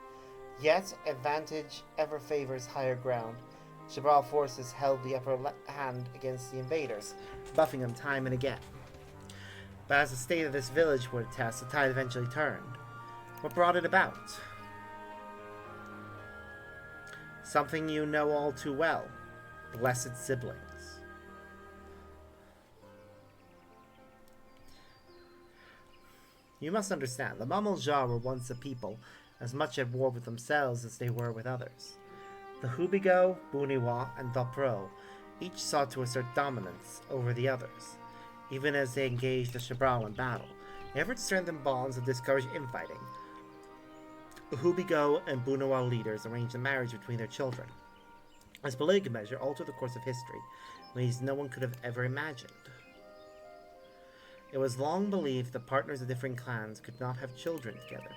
Yet, advantage ever favors higher ground, Shabral forces held the upper hand against the invaders, buffing them time and again. But as the state of this village would attest, the tide eventually turned. What brought it about? Something you know all too well. Blessed siblings. You must understand, the Mamalja were once a people as much at war with themselves as they were with others. The Hubigo, Buniwa, and Dawntrail each sought to assert dominance over the others, even as they engaged the Shabral in battle. They never strengthened bonds and discouraged infighting. The Hubigo and Buniwa leaders arranged a marriage between their children. This political measure altered the course of history in ways no one could have ever imagined. It was long believed that partners of different clans could not have children together.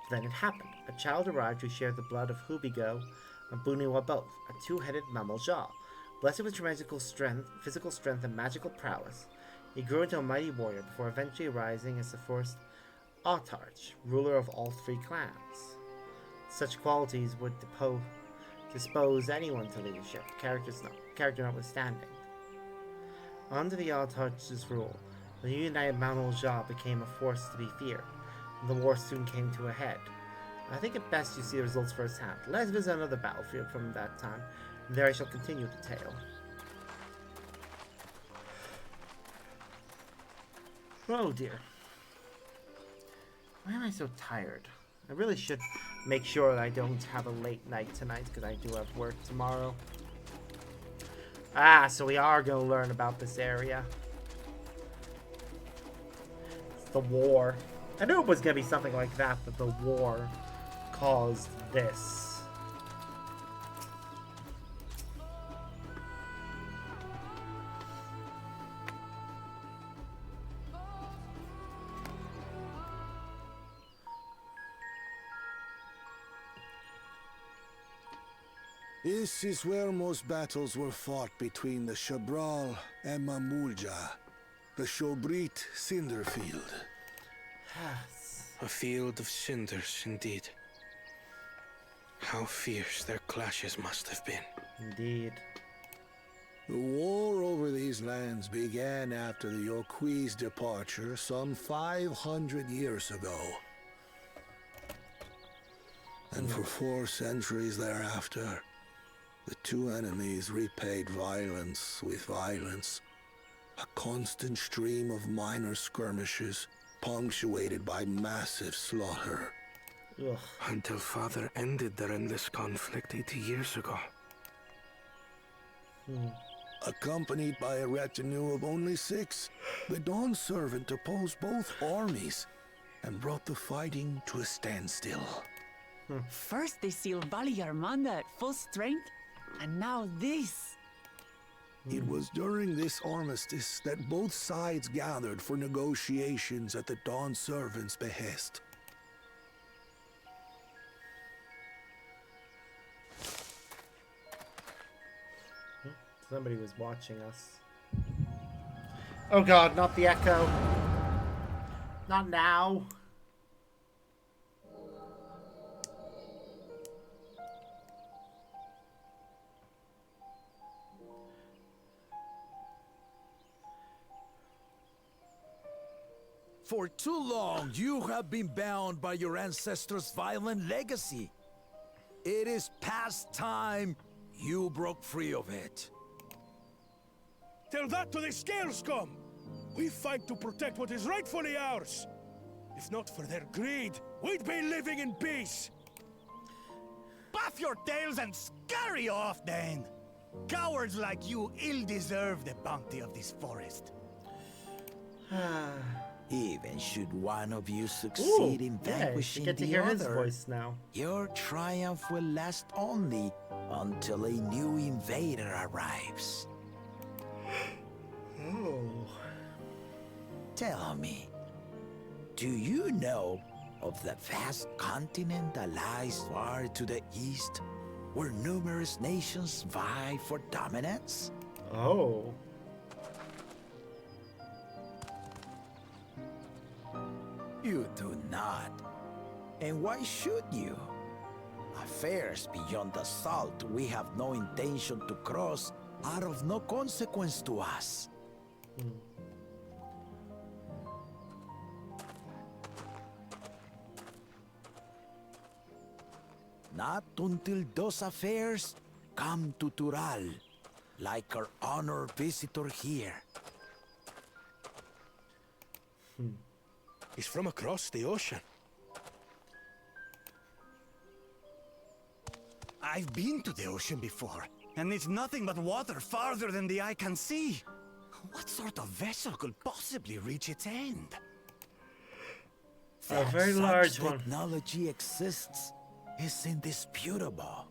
But then it happened. A child arrived who shared the blood of Hubigo and Buniwa both, a two-headed Mamalja. Blessed with physical strength, and magical prowess, he grew into a mighty warrior before eventually rising as the first Autarch, ruler of all three clans. Such qualities would dispose anyone to leadership, character notwithstanding. Under the Autarch's rule, the united Mamalja became a force to be feared, and the war soon came to a head. I think it best you see the results firsthand. Let's visit another battlefield from that time, and there I shall continue the tale. Oh dear. Why am I so tired? I really should make sure that I don't have a late night tonight, because I do have work tomorrow. Ah, so we are going to learn about this area. It's the war. I knew it was going to be something like that the war caused this. This is where most battles were fought between the Shabral and Mamulja, the Shobrit Cinder Field. A field of cinders, indeed. How fierce their clashes must have been. Indeed. The war over these lands began after the Yokui's departure some 500 years ago. And for 4 centuries thereafter, the two enemies repaid violence with violence. A constant stream of minor skirmishes, punctuated by massive slaughter. Ugh. Until Father ended their endless conflict 80 years ago. Accompanied by a retinue of only 6, the Dawn Servant opposed both armies and brought the fighting to a standstill. First they sealed Valley Armanda at full strength, and now this. It was during this armistice that both sides gathered for negotiations at the Dawn Servant's behest. Somebody was watching us. Oh god, not the echo. Not now. For too long, you have been bound by your ancestors' violent legacy. It is past time you broke free of it. Tell that to the Scale Scum! We fight to protect what is rightfully ours! If not for their greed, we'd be living in peace! Buff your tails and scurry off, then! Cowards like you ill-deserve the bounty of this forest. Even should one of you succeed in vanquishing you get to the hear other, his voice now. your triumph will last only until a new invader arrives. Oh. Tell me, do you know of the vast continent that lies far to the east, where numerous nations vie for dominance? Oh. You do not. And why should you? A affairs beyond the salt we have no intention to cross are of no consequence to us. Not until those affairs come to Tural, like our honored visitor here. He's from across the ocean. I've been to the ocean before, and it's nothing but water farther than the eye can see. What sort of vessel could possibly reach its end? A very large one. Technology exists is indisputable,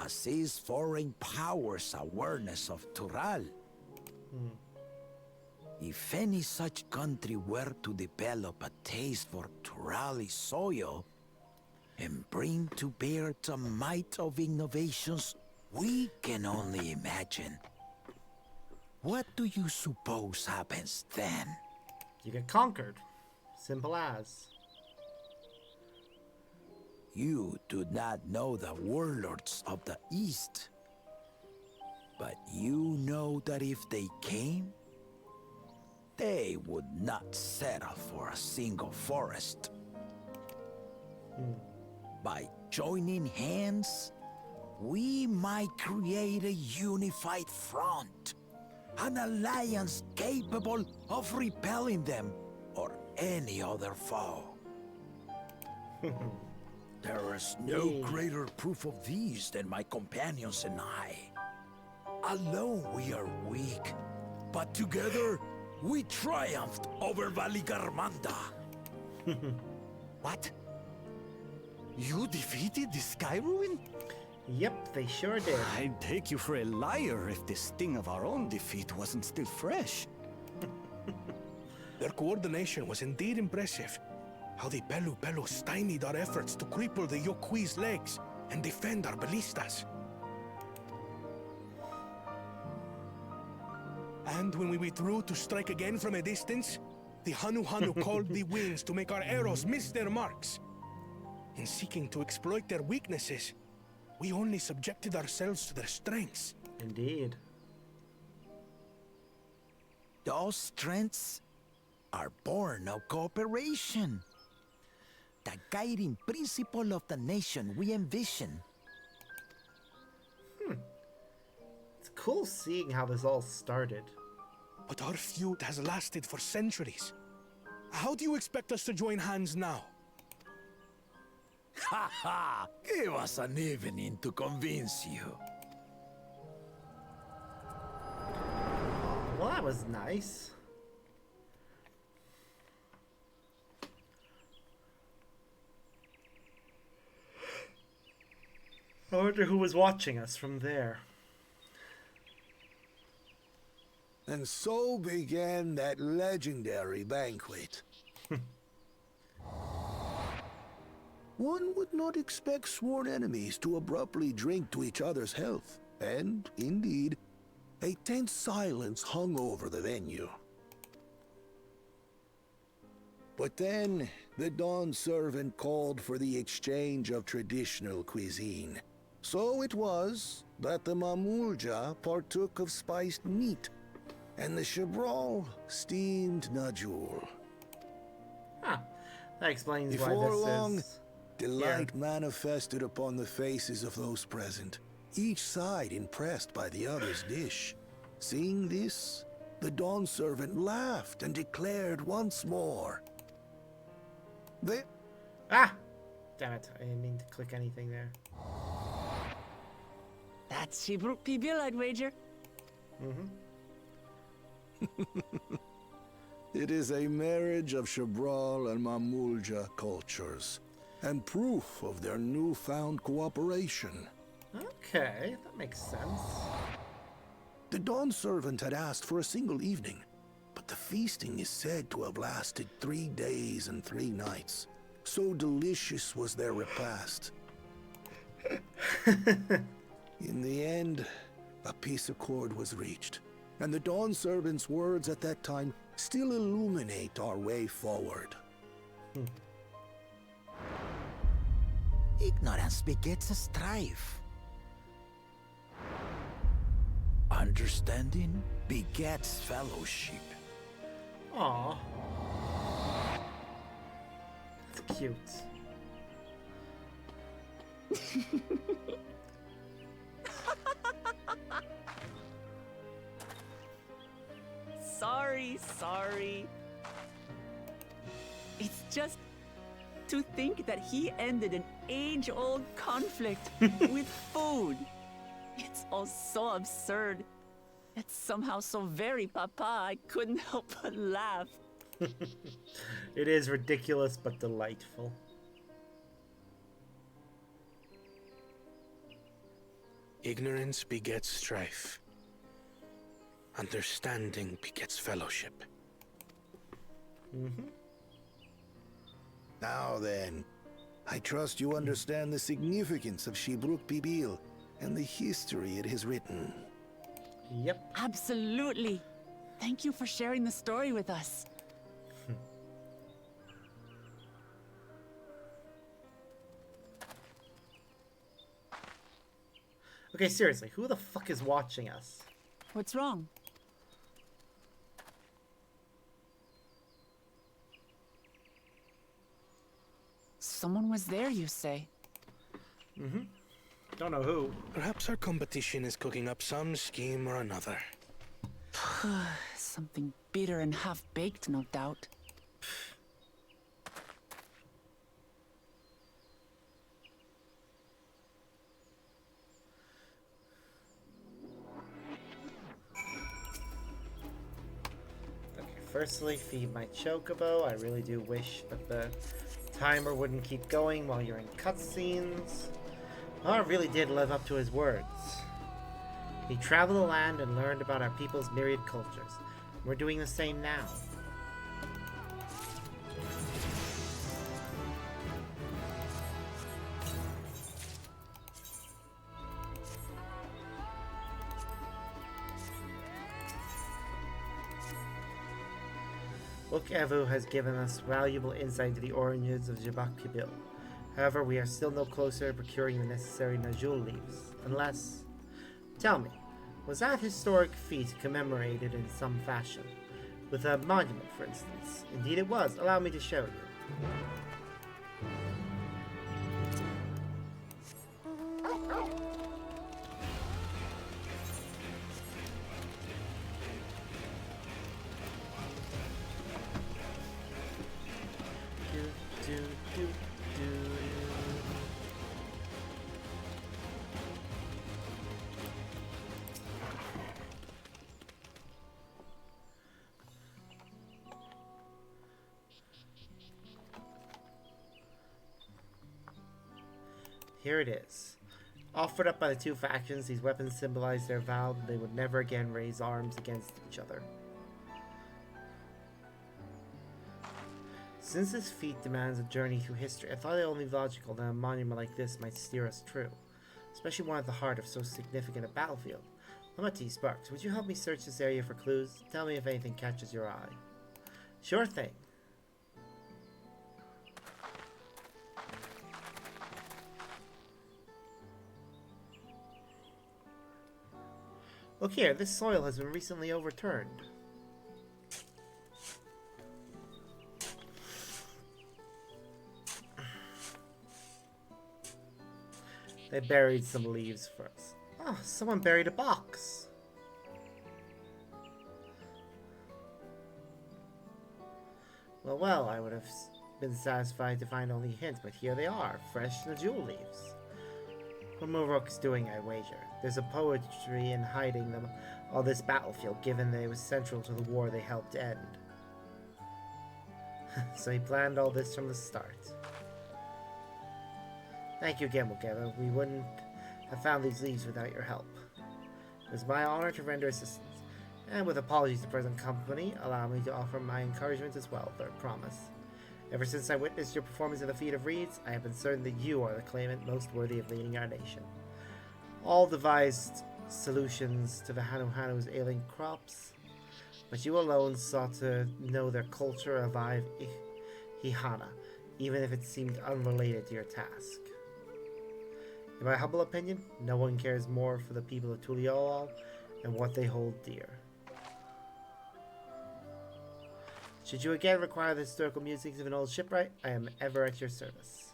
as is foreign powers' awareness of Tural. If any such country were to develop a taste for Turali soil and bring to bear the might of innovations we can only imagine, what do you suppose happens then? You get conquered. Simple as. You do not know the warlords of the East, but you know that if they came, they would not settle for a single forest. By joining hands, we might create a unified front, an alliance capable of repelling them or any other foe. There is no greater proof of these than my companions and I. Alone we are weak, but together we triumphed over Valigarmanda. What? You defeated the Sky Ruin? Yep, they sure did. I'd take you for a liar if the sting of our own defeat wasn't still fresh. Their coordination was indeed impressive. How the Pelu stymied our efforts to cripple the Yokui's legs and defend our ballistas. And when we withdrew to strike again from a distance, the Hanu called the winds to make our arrows miss their marks. In seeking to exploit their weaknesses, we only subjected ourselves to their strengths. Indeed. Those strengths are born of cooperation. The guiding principle of the nation we envision. It's cool seeing how this all started. But our feud has lasted for centuries. How do you expect us to join hands now? Ha ha! Give us an evening to convince you. Well, that was nice. I wonder who was watching us from there. And so began that legendary banquet. One would not expect sworn enemies to abruptly drink to each other's health, and, indeed, a tense silence hung over the venue. But then, the Dawn servant called for the exchange of traditional cuisine. So it was that the Mamulja partook of spiced meat, and the Chebral steamed najul. Huh. That explains why Before this long, is... delight manifested upon the faces of those present, each side impressed by the other's dish. Seeing this, the Dawn servant laughed and declared once more, Ah! Damn it, I didn't mean to click anything there. That's Shibruk Pibil, I'd wager. It is a marriage of Chebral and Mamulja cultures, and proof of their newfound cooperation. Okay, that makes sense. The Dawn servant had asked for a single evening, but the feasting is said to have lasted 3 days and 3 nights. So delicious was their repast. In the end, a peace accord was reached, and the Dawn servant's words at that time still illuminate our way forward. Ignorance begets a strife. Understanding begets fellowship. Aww. That's cute. Sorry. It's just to think that he ended an age-old conflict with food. It's all so absurd. It's somehow so very papa, I couldn't help but laugh. It is ridiculous but delightful. Ignorance begets strife. Understanding begets fellowship. Now then, I trust you understand the significance of Shibruk Bibil and the history it has written. Yep. Absolutely. Thank you for sharing the story with us. Okay, seriously, who the fuck is watching us? What's wrong? Someone was there, you say? Don't know who. Perhaps our competition is cooking up some scheme or another. Something bitter and half-baked, no doubt. Okay, firstly, feed my chocobo. I really do wish that the timer wouldn't keep going while you're in cutscenes. Mar really did live up to his words. He traveled the land and learned about our people's myriad cultures. We're doing the same now. XIV has given us valuable insight into the origins of Jabak Kibil. However, we are still no closer to procuring the necessary Najul leaves, unless... Tell me, was that historic feat commemorated in some fashion? With a monument, for instance? Indeed it was. Allow me to show you. Here it is. Offered up by the two factions, these weapons symbolize their vow that they would never again raise arms against each other. Since this feat demands a journey through history, I thought it only logical that a monument like this might steer us true, especially one at the heart of so significant a battlefield. Lamati Sparks, would you help me search this area for clues? Tell me if anything catches your eye. Sure thing. Look here, this soil has been recently overturned. They buried some leaves for us. Oh, someone buried a box. Well, I would have been satisfied to find only a hint, but here they are, fresh Najul leaves. What Muruk's doing, I wager. There's a poetry in hiding them on this battlefield, given that it was central to the war they helped end. So he planned all this from the start. Thank you again, Mukeva. We wouldn't have found these leaves without your help. It was my honor to render assistance. And with apologies to present company, allow me to offer my encouragement as well, third promise. Ever since I witnessed your performance in the Feat of Reeds, I have been certain that you are the claimant most worthy of leading our nation. All devised solutions to the Hanu's ailing crops, but you alone sought to know their culture, revive Hihana, even if it seemed unrelated to your task. In my humble opinion, no one cares more for the people of Tuliol and what they hold dear. Should you again require the historical musings of an old shipwright, I am ever at your service.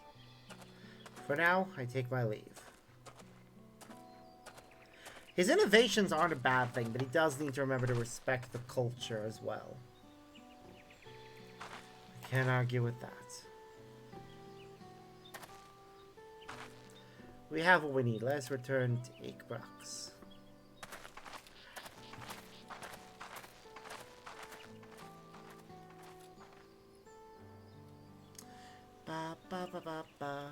For now, I take my leave. His innovations aren't a bad thing, but he does need to remember to respect the culture as well. I can't argue with that. We have what we need. Let's return to Ikbrax. Ba ba ba ba ba.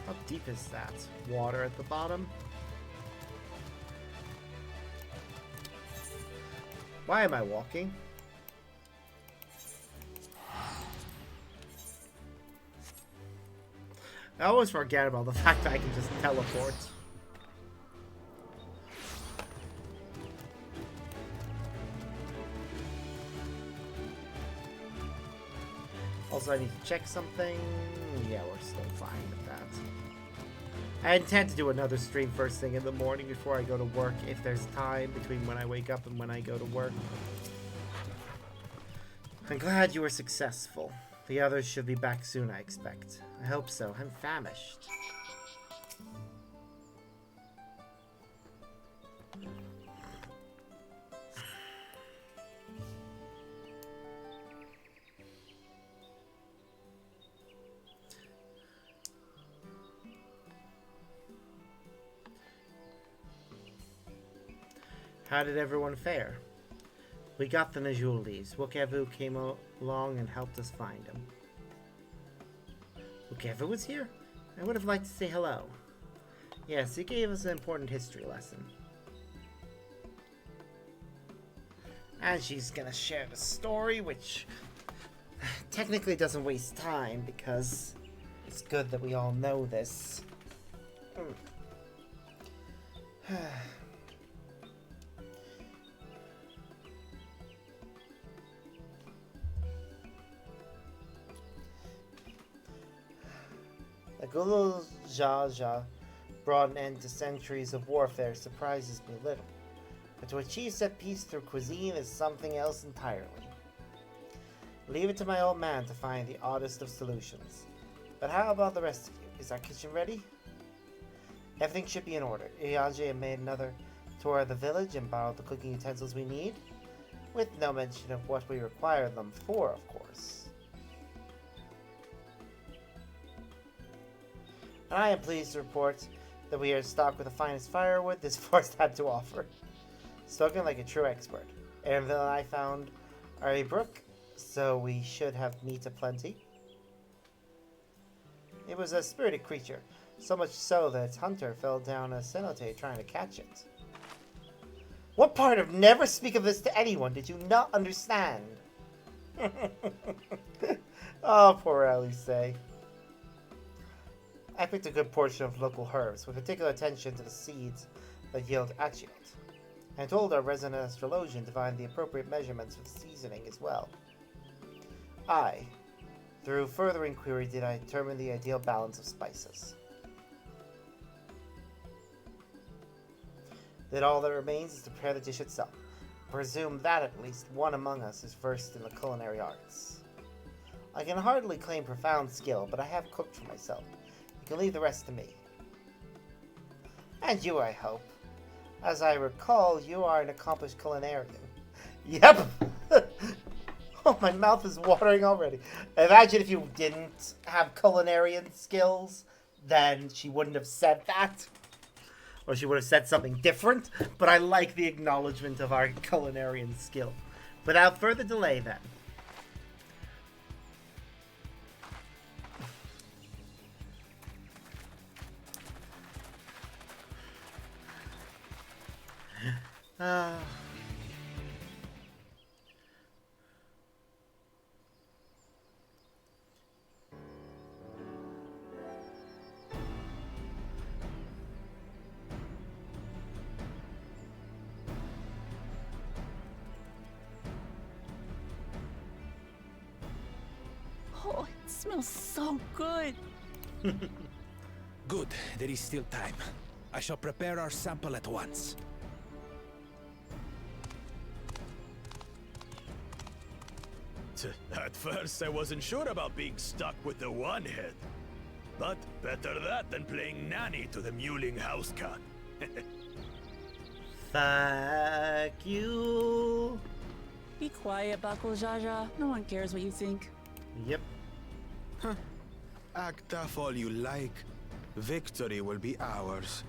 How deep is that? Water at the bottom? Why am I walking? I always forget about the fact that I can just teleport. Also, I need to check something. Yeah, we're still fine with that. I intend to do another stream first thing in the morning before I go to work, if there's time between when I wake up and when I go to work. I'm glad you were successful. The others should be back soon, I expect. I hope so. I'm famished. How did everyone fare? We got the Najul leaves. Wokevu came along and helped us find him. Wokevu was here? I would have liked to say hello. Yes, he gave us an important history lesson. And she's gonna share the story, which technically doesn't waste time because it's good that we all know this. The Gulul Jaja brought an end to centuries of warfare surprises me little, but to achieve set peace through cuisine is something else entirely. Leave it to my old man to find the oddest of solutions. But how about the rest of you? Is our kitchen ready? Everything should be in order. Irianje made another tour of the village and borrowed the cooking utensils we need, with no mention of what we require them for, of course. And I am pleased to report that we are stocked with the finest firewood this forest had to offer. Spoken like a true expert. Aaronville and I found Ari Brook, so we should have meat aplenty. It was a spirited creature, so much so that its hunter fell down a cenote trying to catch it. What part of never speak of this to anyone did you not understand? Oh, poor Alice. I picked a good portion of local herbs, with particular attention to the seeds that yield achiot, and told our resident astrologian to find the appropriate measurements for the seasoning as well. Through further inquiry, did I determine the ideal balance of spices. Then all that remains is to prepare the dish itself. I presume that at least one among us is versed in the culinary arts. I can hardly claim profound skill, but I have cooked for myself. You can leave the rest to me. And you, I hope. As I recall, you are an accomplished culinarian. Yep! Oh, my mouth is watering already. Imagine if you didn't have culinarian skills, then she wouldn't have said that. Or she would have said something different. But I like the acknowledgement of our culinarian skill. Without further delay, then. Oh, it smells so good. Good, there is still time. I shall prepare our sample at once. At first, I wasn't sure about being stuck with the one head. But better that than playing nanny to the mewling house cat. Fuck you. Be quiet, Bakul Jaja. No one cares what you think. Yep. Act tough all you like. Victory will be ours.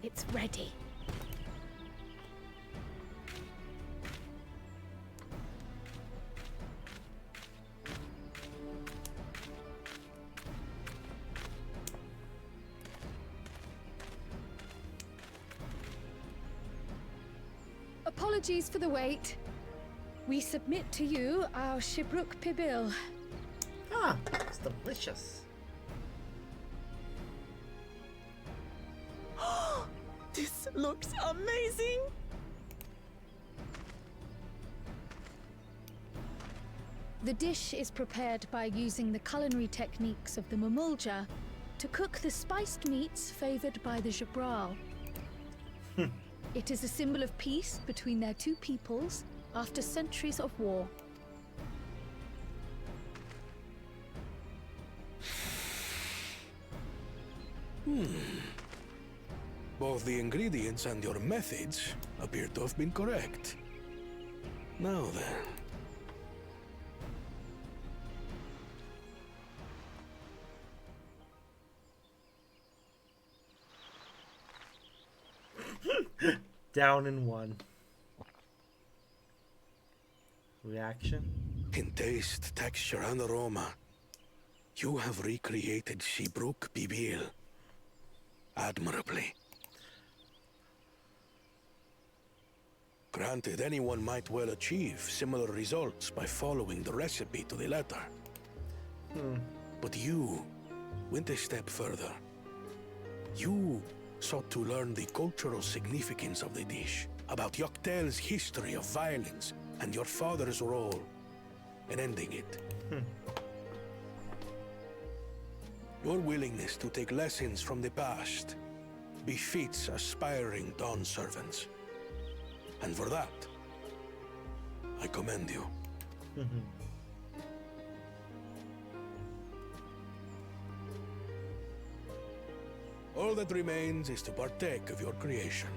It's ready. Apologies for the wait. We submit to you our Shibruk Pibil. Ah, it's delicious. This looks amazing. The dish is prepared by using the culinary techniques of the Mamulja to cook the spiced meats favored by the Jabral. It is a symbol of peace between their two peoples after centuries of war. Both the ingredients and your methods appear to have been correct. Now then. Down in one. Reaction? In taste, texture, and aroma, you have recreated Shibruk Pibil admirably. Granted, anyone might well achieve similar results by following the recipe to the letter. But you went a step further. You sought to learn the cultural significance of the dish, about Yoktel's history of violence, and your father's role in ending it. Your willingness to take lessons from the past befits aspiring Dawn servants. And for that, I commend you. All that remains is to partake of your creation.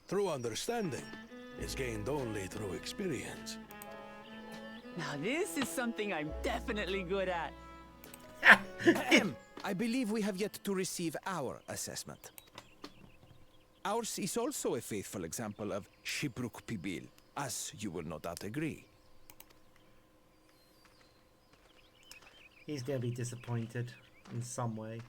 True understanding is gained only through experience. Now this is something I'm definitely good at. I believe we have yet to receive our assessment. Ours is also a faithful example of Shibruk Pibil, as you will no doubt agree. He's gonna be disappointed in some way.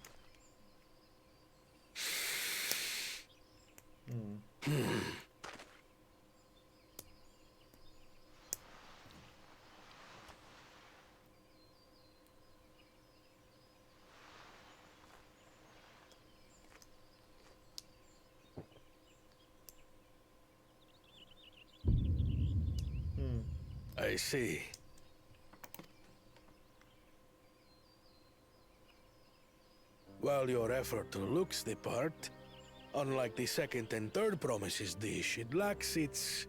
I see. While your effort looks the part, unlike the second and third promises dish, it lacks its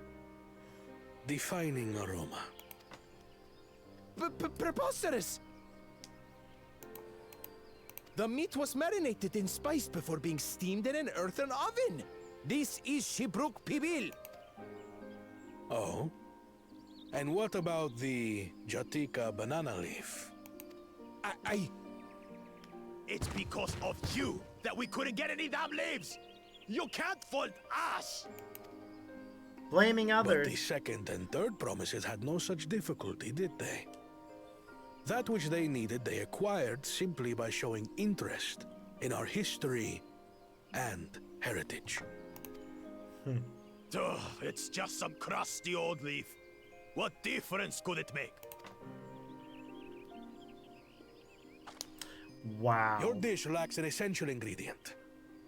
defining aroma. Preposterous! The meat was marinated in spice before being steamed in an earthen oven. This is Shibruk Pibil. Oh? And what about the Jatika banana leaf? It's because of you that we couldn't get any damn leaves! You can't fault us! Blaming But others. the second and third promises had no such difficulty, did they? That which they needed, they acquired simply by showing interest in our history and heritage. Ugh, it's just some crusty old leaf. What difference could it make? Wow. Your dish lacks an essential ingredient.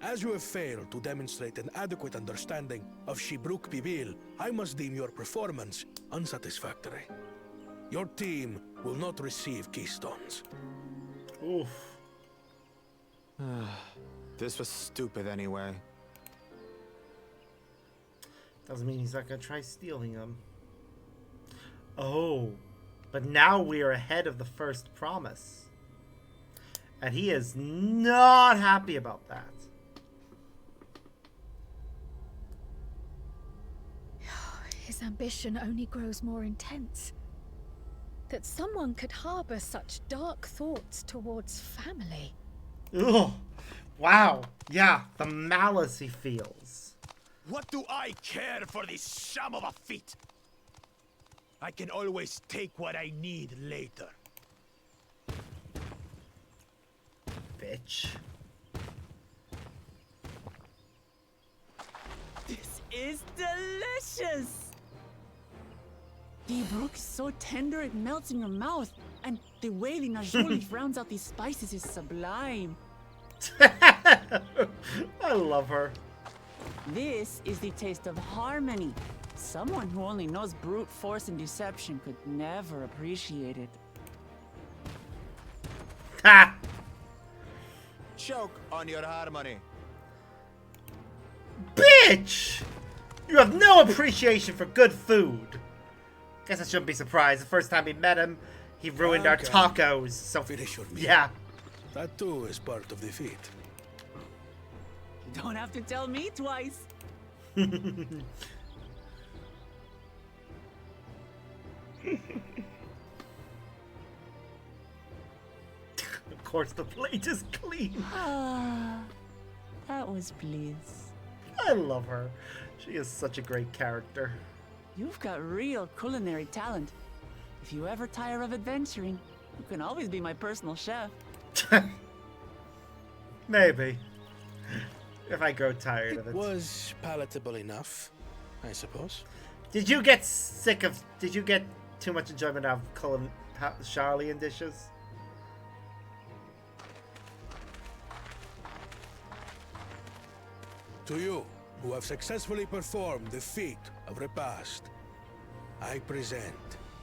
As you have failed to demonstrate an adequate understanding of Shibruk Pibil, I must deem your performance unsatisfactory. Your team will not receive keystones. Oof. This was stupid anyway. Doesn't mean he's not gonna try stealing them. Oh, but now we are ahead of the first promise. And he is not happy about that. His ambition only grows more intense. That someone could harbor such dark thoughts towards family. Ugh. Wow. Yeah, the malice he feels. What do I care for this sham of a feat? I can always take what I need later. Bitch. This is delicious! The brook is so tender it melts in your mouth, and the way the najoli rounds out these spices is sublime. I love her. This is the taste of harmony. Someone who only knows brute force and deception could never appreciate it. Ha! Choke on your harmony. Bitch! You have no appreciation for good food. Guess I shouldn't be surprised. The first time we met him, he ruined our Okay. tacos. So Finish your meal. yeah. That too is part of the feat. You don't have to tell me twice. Of course, the plate is clean. Ah, that was bliss. I love her. She is such a great character. You've got real culinary talent. If you ever tire of adventuring, you can always be my personal chef. Maybe. If I grow tired of It it. was palatable enough, I suppose. Did you get sick of... Did you get too much enjoyment out of Charlian dishes? To you, who have successfully performed the feat of repast, I present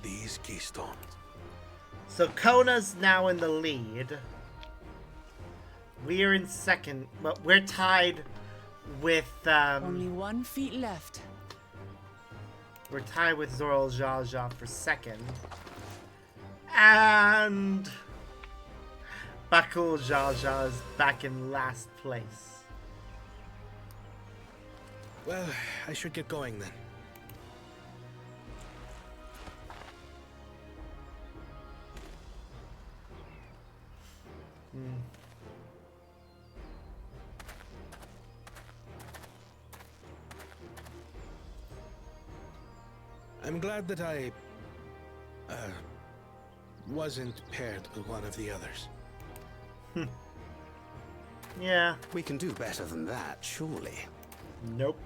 these keystones. So Kona's now in the lead. We're in second, but we're tied with Only 1 feet left. we're tied with Zoral Jaja for second. And Bakul Jaja is back in last place. Well, I should get going then. I'm glad that I wasn't paired with one of the others. Yeah. We can do better than that, surely. Nope.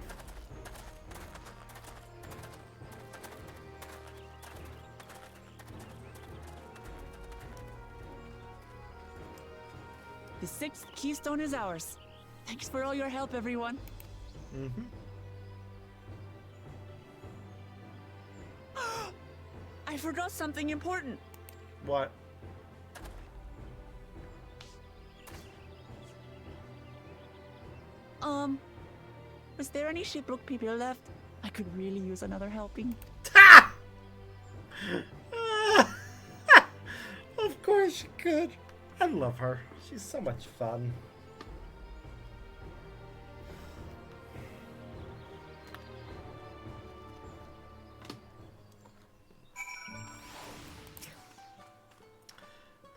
The 6th keystone is ours. Thanks for all your help, everyone. Mm-hmm. I forgot something important. What? Was there any Shipbrook people left? I could really use another helping. Ha! Of course you could. I love her. She's so much fun.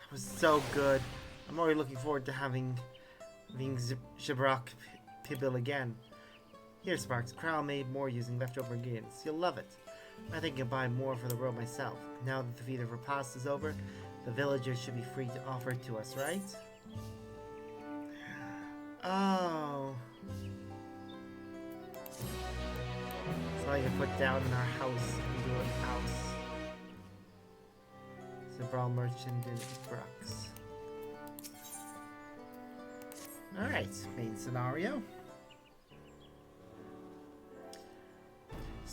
That was so good. I'm already looking forward to having Shibrak Pibil again. Here, Sparks. Crowl made more using leftover ingredients. You'll love it. I think I'll buy more for the road myself. Now that the feat of repast is over, the villagers should be free to offer it to us, right? Oh. So I can put down in our house and do an house. Zabral merchant is Brux. Alright, main scenario.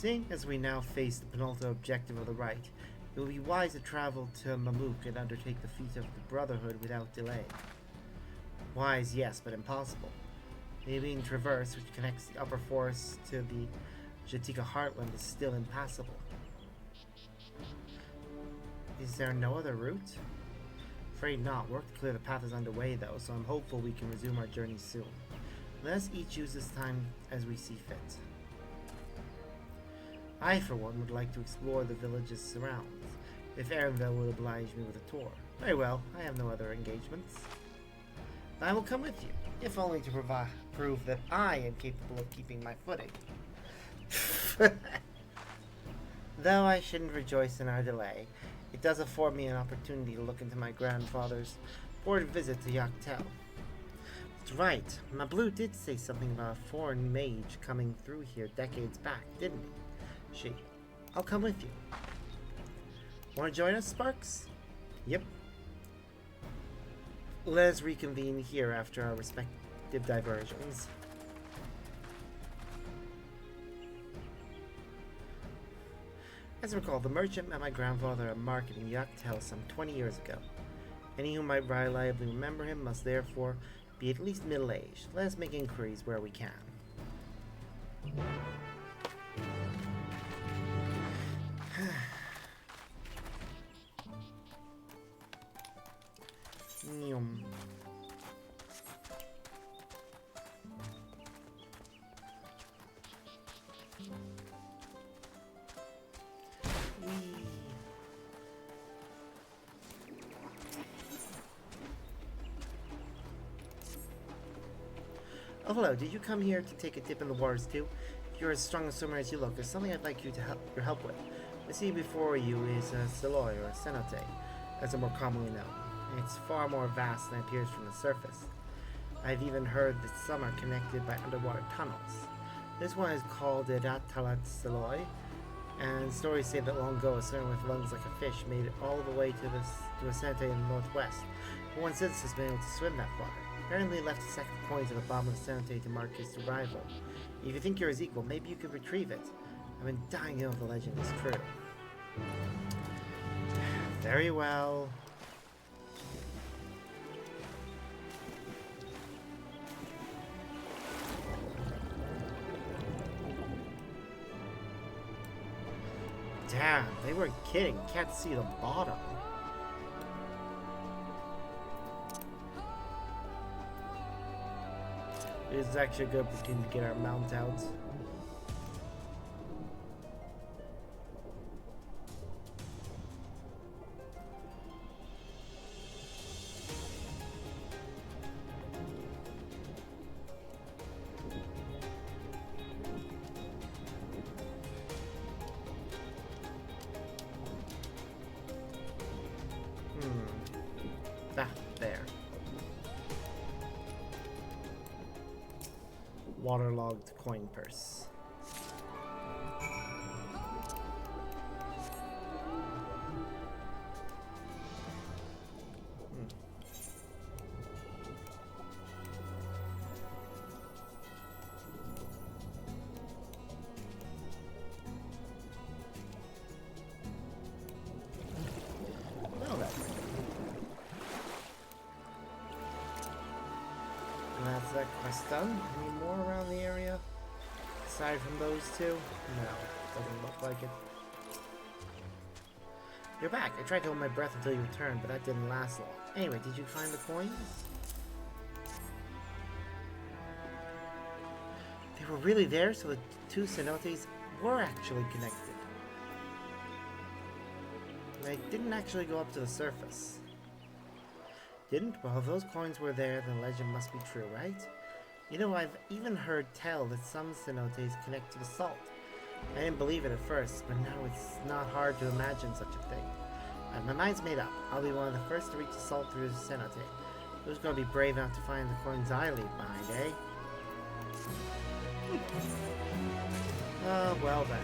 Seeing as we now face the penultimate objective of the rite, it will be wise to travel to Mamuk and undertake the feat of the Brotherhood without delay. Wise, yes, but impossible. The main traverse, which connects the upper forest to the Jatika heartland, is still impassable. Is there no other route? Afraid not. Work to clear the path is underway though, so I'm hopeful we can resume our journey soon. Let us each use this time as we see fit. I, for one, would like to explore the village's surrounds, if Erenville would oblige me with a tour. Very well, I have no other engagements. I will come with you, if only to prove that I am capable of keeping my footing. Though I shouldn't rejoice in our delay, it does afford me an opportunity to look into my grandfather's board visit to Yaktel. That's right, Mablu did say something about a foreign mage coming through here decades back, didn't he? I'll come with you. Want to join us, Sparks? Yep. Let us reconvene here after our respective diversions. As I recall, the merchant met my grandfather at market in Yaktel some 20 years ago. Any who might reliably remember him must therefore be at least middle-aged. Let us make inquiries where we can. Oh, hello. Did you come here to take a dip in the waters too? If you're as strong a swimmer as you look, there's something I'd like you to your help with. The sea before you is a Seloi, or a cenote, as it's more commonly known. It's far more vast than it appears from the surface. I've even heard that some are connected by underwater tunnels. This one is called the Ratalat Seloi, and stories say that long ago a swimmer with lungs like a fish made it all the way to a cenote in the northwest. No one since has been able to swim that far. Apparently left a sack of coins at the bottom of the cenote to mark his arrival. If you think you're his equal, maybe you could retrieve it. I've been dying to know if the legend is true. Very well. Damn, they weren't kidding. Can't see the bottom. This is actually a good opportunity to get our mount out. There. Waterlogged coin purse. That's that quest done. Any more around the area? Aside from those two? No, doesn't look like it. You're back. I tried to hold my breath until you returned, but that didn't last long. Anyway, did you find the coins? They were really there, so the two cenotes were actually connected. They didn't actually go up to the surface. Didn't? Well, if those coins were there, then the legend must be true, right? You know, I've even heard tell that some cenotes connect to the salt. I didn't believe it at first, but now it's not hard to imagine such a thing. My mind's made up. I'll be one of the first to reach the salt through the cenote. Who's going to be brave enough to find the coins I leave behind, eh? Oh, well then.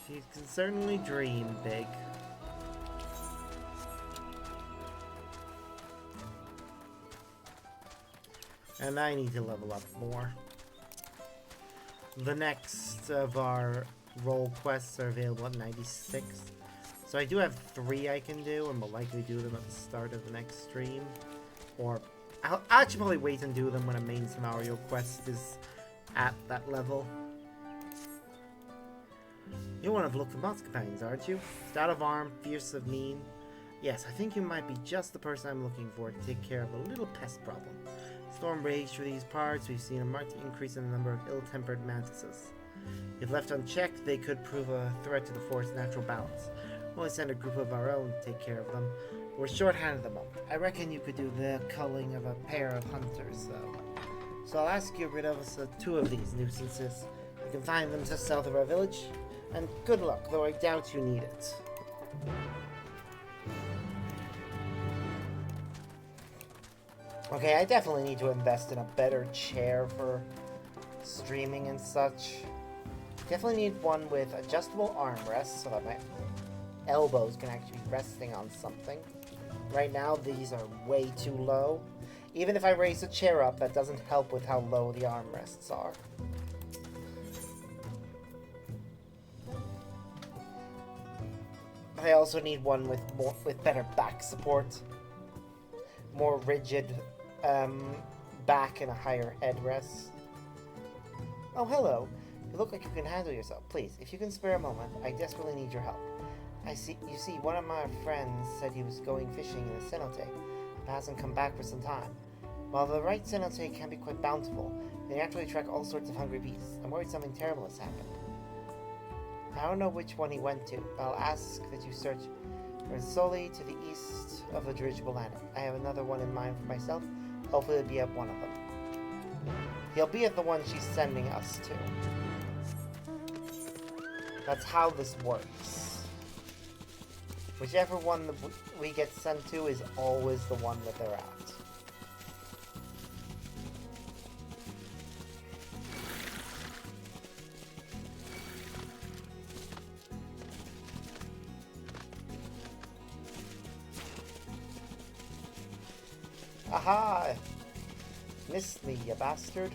You can certainly dream big. And I need to level up more. The next of our role quests are available at 96. So I do have 3 I can do, and will likely do them at the start of the next stream. Or I'll actually probably wait and do them when a main scenario quest is at that level. You're one of Lukemot's companions, aren't you? Stout of arm, fierce of mien. Yes, I think you might be just the person I'm looking for to take care of a little pest problem. Storm raged through these parts. We've seen a marked increase in the number of ill-tempered mantises. If left unchecked, they could prove a threat to the forest's natural balance. We'll send a group of our own to take care of them. We're short-handed at the moment. I reckon you could do the culling of a pair of hunters, though. So I'll ask you to rid us of 2 of these nuisances. You can find them just south of our village. And good luck, though I doubt you need it. Okay, I definitely need to invest in a better chair for streaming and such. Definitely need one with adjustable armrests so that my elbows can actually be resting on something. Right now, these are way too low. Even if I raise the chair up, that doesn't help with how low the armrests are. I also need one with better back support. More rigid back and a higher headrest. Oh, hello. You look like you can handle yourself. Please, if you can spare a moment, I desperately need your help. You see, one of my friends said he was going fishing in the cenote, but hasn't come back for some time. While the right cenote can be quite bountiful, they naturally attract all sorts of hungry beasts. I'm worried something terrible has happened. I don't know which one he went to, but I'll ask that you search for solely to the east of the dirigible landing. I have another one in mind for myself. Hopefully it'll be at one of them. He'll be at the one she's sending us to. That's how this works. Whichever one we get sent to is always the one that they're at. Aha! Missed me, you bastard.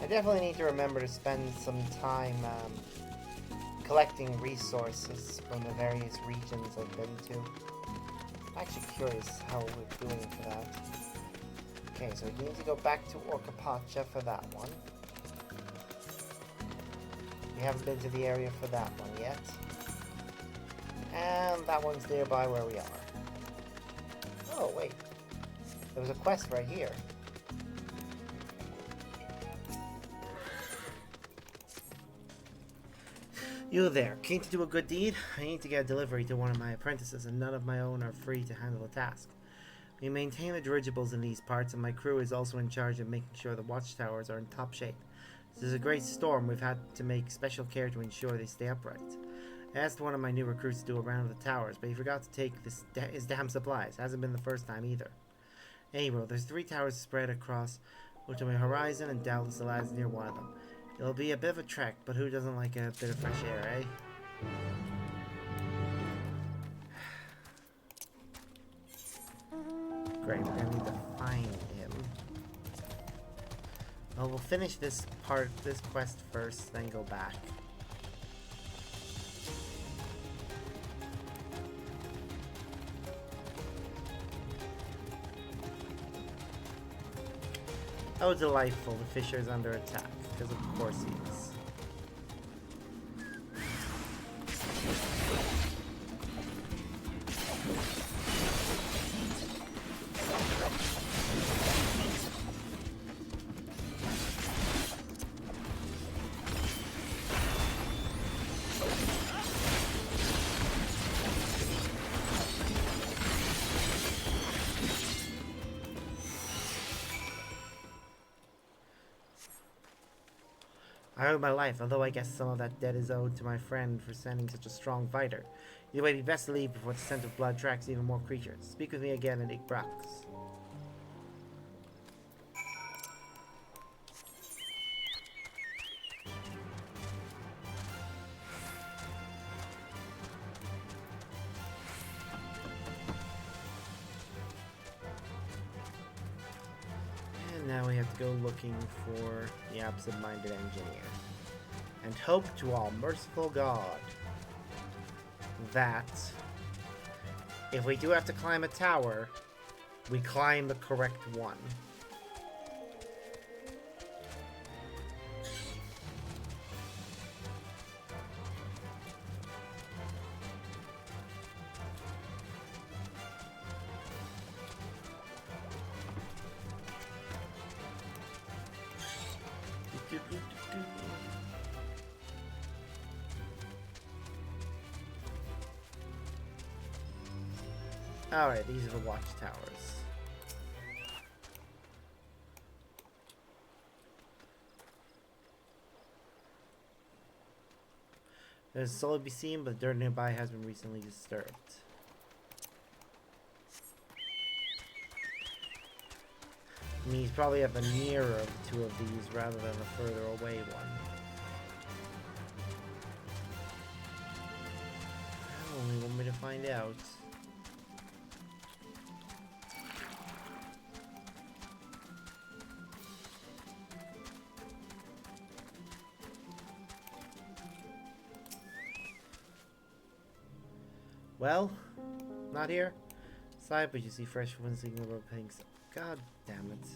I definitely need to remember to spend some time collecting resources from the various regions I've been to. I'm actually curious how we're doing for that. Okay, so we need to go back to Orcapacha for that one. We haven't been to the area for that one yet. And that one's nearby where we are. Oh, wait. There was a quest right here. You there, keen to do a good deed? I need to get a delivery to one of my apprentices, and none of my own are free to handle the task. We maintain the dirigibles in these parts, and my crew is also in charge of making sure the watchtowers are in top shape. This is a great storm. We've had to make special care to ensure they stay upright. I asked one of my new recruits to do a round of the towers, but he forgot to take his damn supplies. Hasn't been the first time either. Anyway, there's 3 towers spread across to my horizon, and doubtless the lad's near one of them. It'll be a bit of a trek, but who doesn't like a bit of fresh air, eh? Great, we're gonna need to find him. Well, we'll finish this quest first, then go back. Oh, delightful. The fisher is under attack. Because of course he is. I owed my life, although I guess some of that debt is owed to my friend for sending such a strong fighter. Either way, it'd be best to leave before the scent of blood attracts even more creatures. Speak with me again in Igbrax. go looking for the absent-minded engineer. And hope to all merciful God that if we do have to climb a tower, we climb the correct one. Alright, these are the watchtowers. There's a soul to be seen, but the dirt nearby has been recently disturbed. I mean, he's probably at the nearer of the two of these rather than the further away one. I only want me to find out. Well, not here. Side, but you see fresh ones in the pinks. God damn it.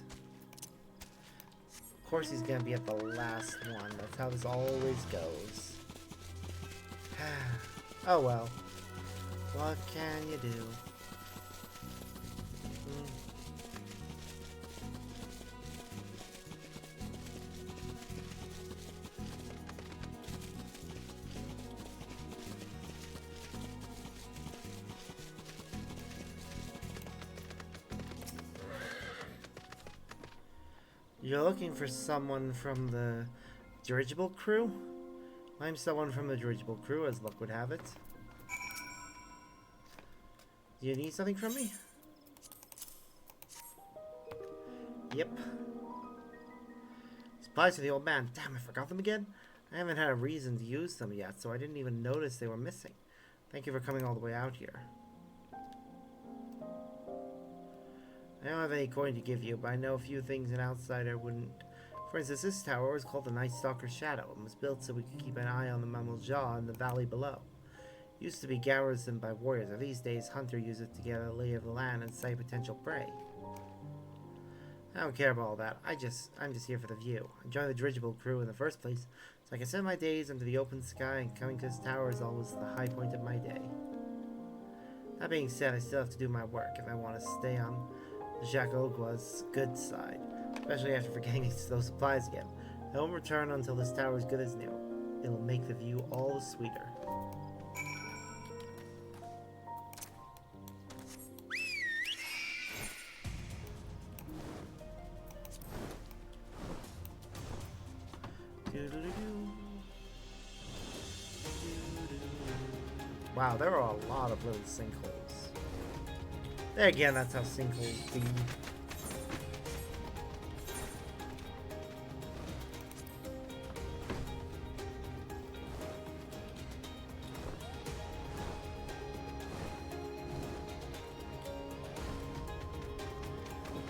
Of course he's gonna be at the last one. That's how this always goes. Oh well. What can you do? You're looking for someone from the dirigible crew? I'm someone from the dirigible crew, as luck would have it. Do you need something from me? Yep. Supplies to the old man. Damn, I forgot them again? I haven't had a reason to use them yet, so I didn't even notice they were missing. Thank you for coming all the way out here. I don't have any coin to give you, but I know a few things an outsider wouldn't. For instance, this tower was called the Night Stalker's Shadow and was built so we could keep an eye on the Mammal's Jaw in the valley below. It used to be garrisoned by warriors, but these days hunters use it to get a lay of the land and sight potential prey. I don't care about all that. I'm just here for the view. I joined the dirigible crew in the first place, so I can spend my days under the open sky, and coming to this tower is always the high point of my day. That being said, I still have to do my work if I want to stay on Jacques Ogwa's good side, especially after forgetting those supplies again. I won't return until this tower is good as new. It'll make the view all the sweeter. Wow, there are a lot of little sinkholes. There again, that's how sinkholes be.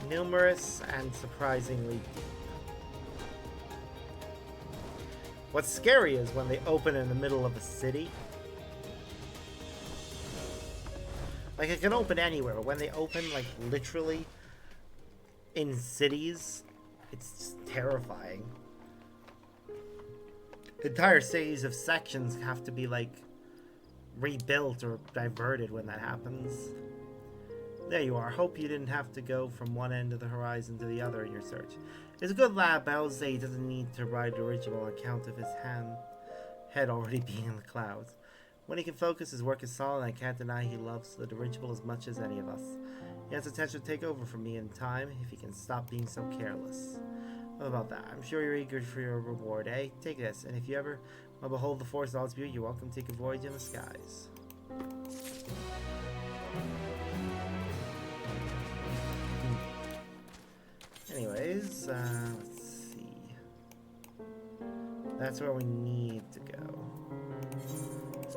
Numerous and surprisingly deep. What's scary is when they open in the middle of a city. Like, it can open anywhere, but when they open, like, literally in cities, it's just terrifying. Entire cities of sections have to be, like, rebuilt or diverted when that happens. There you are. Hope you didn't have to go from one end of the horizon to the other in your search. He's a good lad, but I would say he doesn't need to ride the original on account of his head already being in the clouds. When he can focus, his work is solid, and I can't deny he loves the dirigible as much as any of us. He has the potential to take over from me in time if he can stop being so careless. What about that? I'm sure you're eager for your reward, eh? Take this, and if you ever want to behold the force of all its beauty, you're welcome to take a voyage in the skies. Anyways, let's see. That's where we need to go.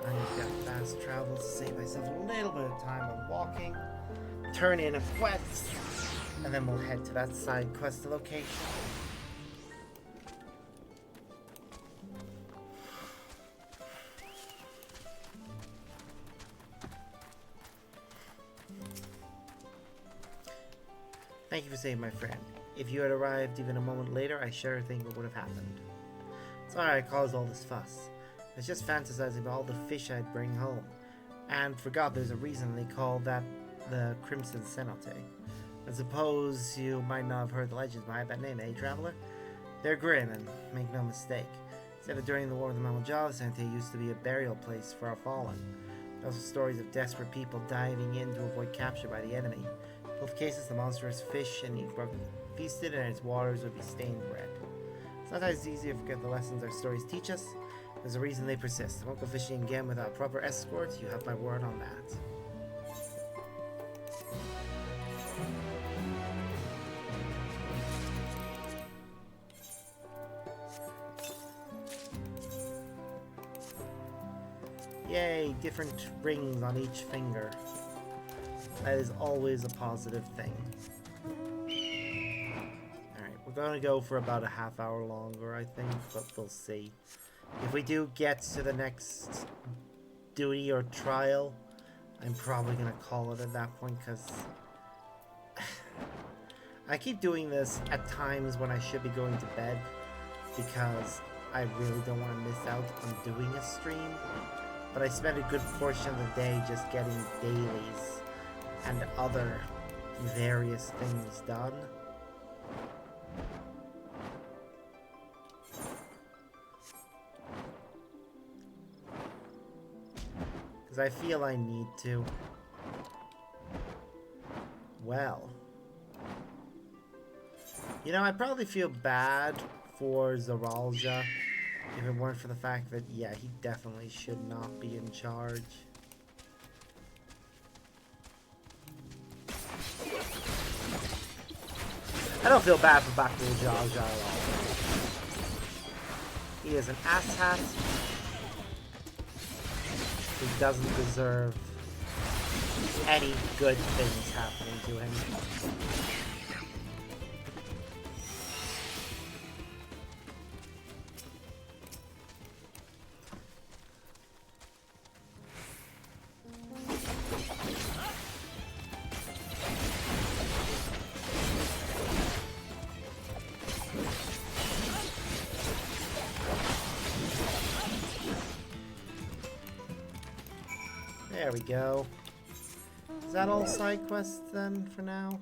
I've got fast travel to save myself a little bit of time on walking, turn in a quest, and then we'll head to that side quest location. Thank you for saving my friend. If you had arrived even a moment later, I sure think what would have happened. Sorry I caused all this fuss. I was just fantasizing about all the fish I'd bring home. And forgot there's a reason they call that the Crimson Cenote. I suppose you might not have heard the legends behind that name, eh, traveler? They're grim, and make no mistake. Said that during the War of the Mamajala, Cenote used to be a burial place for our fallen. There are also stories of desperate people diving in to avoid capture by the enemy. In both cases, the monstrous fish and eat broken feasted, and its waters would be stained red. Sometimes it's easy to forget the lessons our stories teach us. There's a reason they persist. I won't go fishing again without proper escort. You have my word on that. Yay, different rings on each finger. That is always a positive thing. Alright, we're gonna go for about a half hour longer, I think, but we'll see. If we do get to the next duty or trial, I'm probably gonna call it at that point, because I keep doing this at times when I should be going to bed, because I really don't want to miss out on doing a stream. But I spend a good portion of the day just getting dailies and other various things done. Because I feel I need to. Well. You know, I probably feel bad for Zaralja. If it weren't for the fact that, yeah, he definitely should not be in charge. I don't feel bad for Bakul Jar Jar at all. He is an asshat who doesn't deserve any good things happening to him. There we go. Is that all side quests then for now?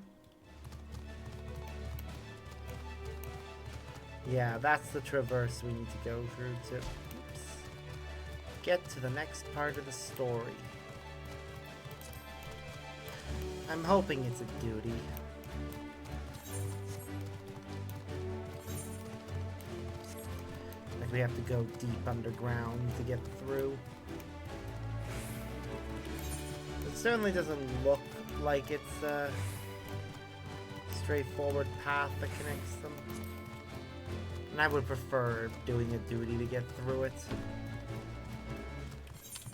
Yeah, that's the traverse we need to go through to get to the next part of the story. I'm hoping it's a duty. Like we have to go deep underground to get through. It certainly doesn't look like it's a straightforward path that connects them. And I would prefer doing a duty to get through it.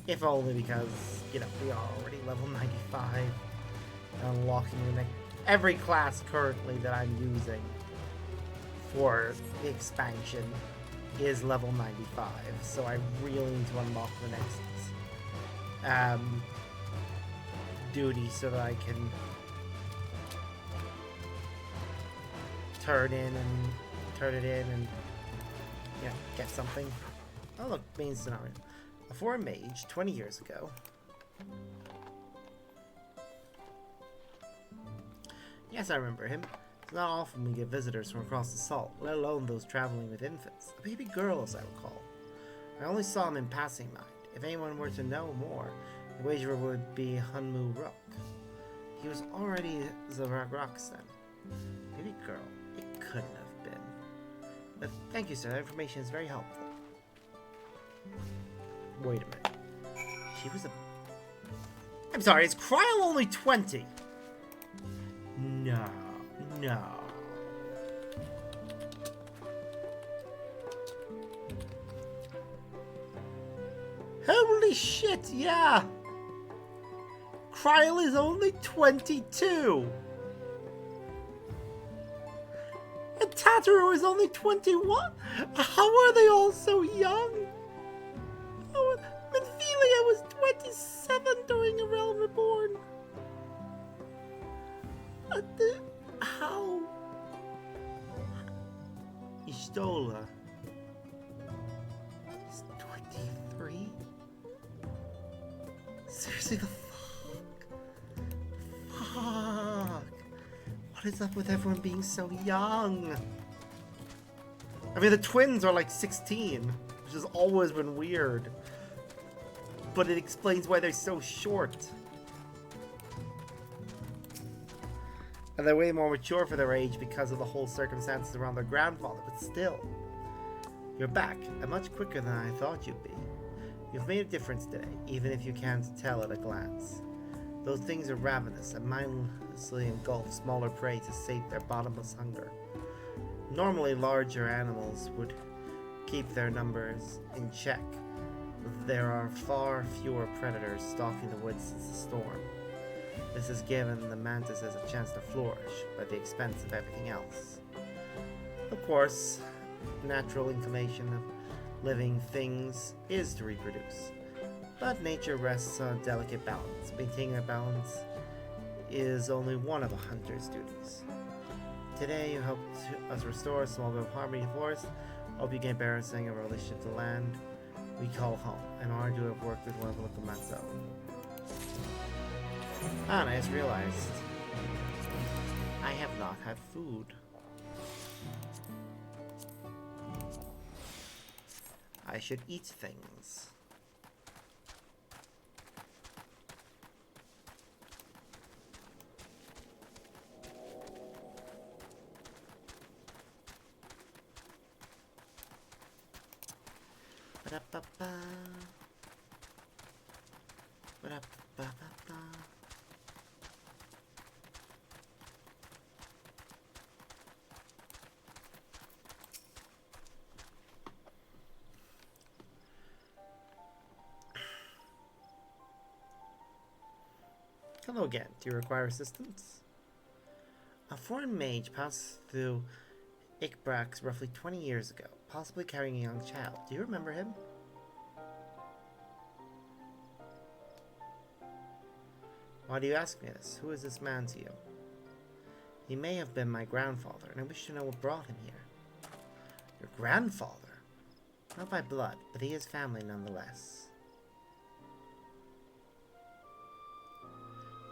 If only because, you know, we are already level 95. Unlocking the next... Every class currently that I'm using for the expansion is level 95. So I really need to unlock the next... duty so that I can turn it in and yeah, get something. Oh look, main scenario. A foreign mage 20 years ago. Yes, I remember him. It's not often we get visitors from across the salt, let alone those traveling with infants. A baby girl, as I recall. I only saw him in passing mind. If anyone were to know more, the wagerer would be Hunmu Rook. He was already Zaragrak then. Baby girl, it couldn't have been. But thank you, sir. That information is very helpful. Wait a minute. She was a... I'm sorry, is Kryl only 20? No. No. Holy shit, yeah! Kryl is only 22! And Tataru is only 21? How are they all so young? Oh, Minfilia was 27 during A Realm Reborn. How? Seriously, the fuck? What is up with everyone being so young? I mean, the twins are like 16, which has always been weird. But it explains why they're so short. And they're way more mature for their age because of the whole circumstances around their grandfather, but still. You're back, and much quicker than I thought you'd be. You've made a difference today, even if you can't tell at a glance. Those things are ravenous and mindlessly engulf smaller prey to sate their bottomless hunger. Normally, larger animals would keep their numbers in check. There are far fewer predators stalking the woods since the storm. This has given the mantises a chance to flourish, at the expense of everything else. Of course, natural inclination of living things is to reproduce, but nature rests on a delicate balance. Maintaining that balance is only one of a hunter's duties. Today, you helped us restore a small bit of harmony in the forest. Hope you gain better understanding of our relationship to land we call home. I'm honored to have worked with one of the local Matzo. Ah, and I just realized I have not had food. I should eat things. Ba-da-ba-ba. Ba-da-ba-ba-ba. Hello again. Do you require assistance? A foreign mage passed through Ikbrax roughly 20 years ago, possibly carrying a young child. Do you remember him? Why do you ask me this? Who is this man to you? He may have been my grandfather, and I wish to know what brought him here. Your grandfather? Not by blood, but he is family nonetheless.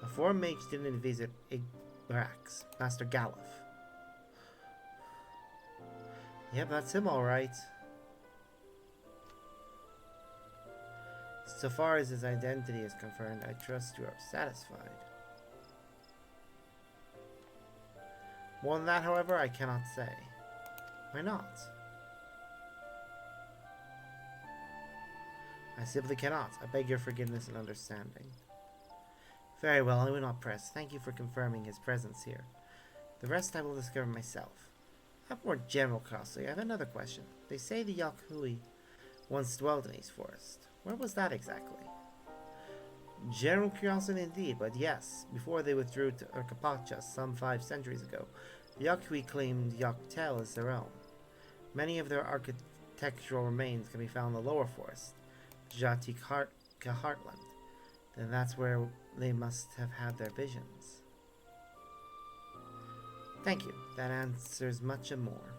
A foreign mage didn't visit Ikbrax, Master Galuf. Yep, that's him alright. So far as his identity is confirmed, I trust you are satisfied. More than that, however, I cannot say. Why not? I simply cannot. I beg your forgiveness and understanding. Very well, I will not press. Thank you for confirming his presence here. The rest I will discover myself. I have more general curiosity. I have another question. They say the Yakui once dwelled in East Forest. Where was that exactly? General curiosity indeed, but yes. Before they withdrew to Urkapacha some 5 centuries ago, the Yakui claimed Yaktel as their own. Many of their architectural remains can be found in the lower forest, Jatik Heartland. Then that's where they must have had their visions. Thank you. That answers much and more.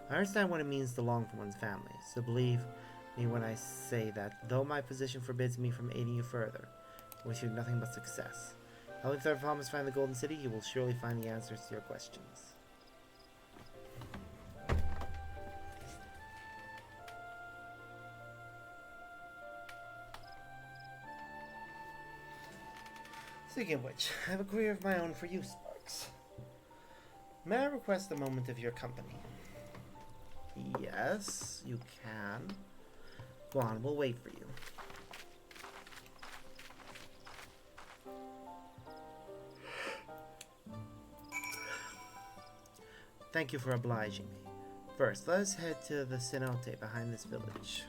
I understand what it means to long for one's family, so believe me when I say that though my position forbids me from aiding you further, I wish you nothing but success. Help if I promise find the Golden City, you will surely find the answers to your questions. Speaking of which, I have a query of my own for you, Sparks. May I request a moment of your company? Yes, you can. Go on, we'll wait for you. Thank you for obliging me. First, let us head to the cenote behind this village.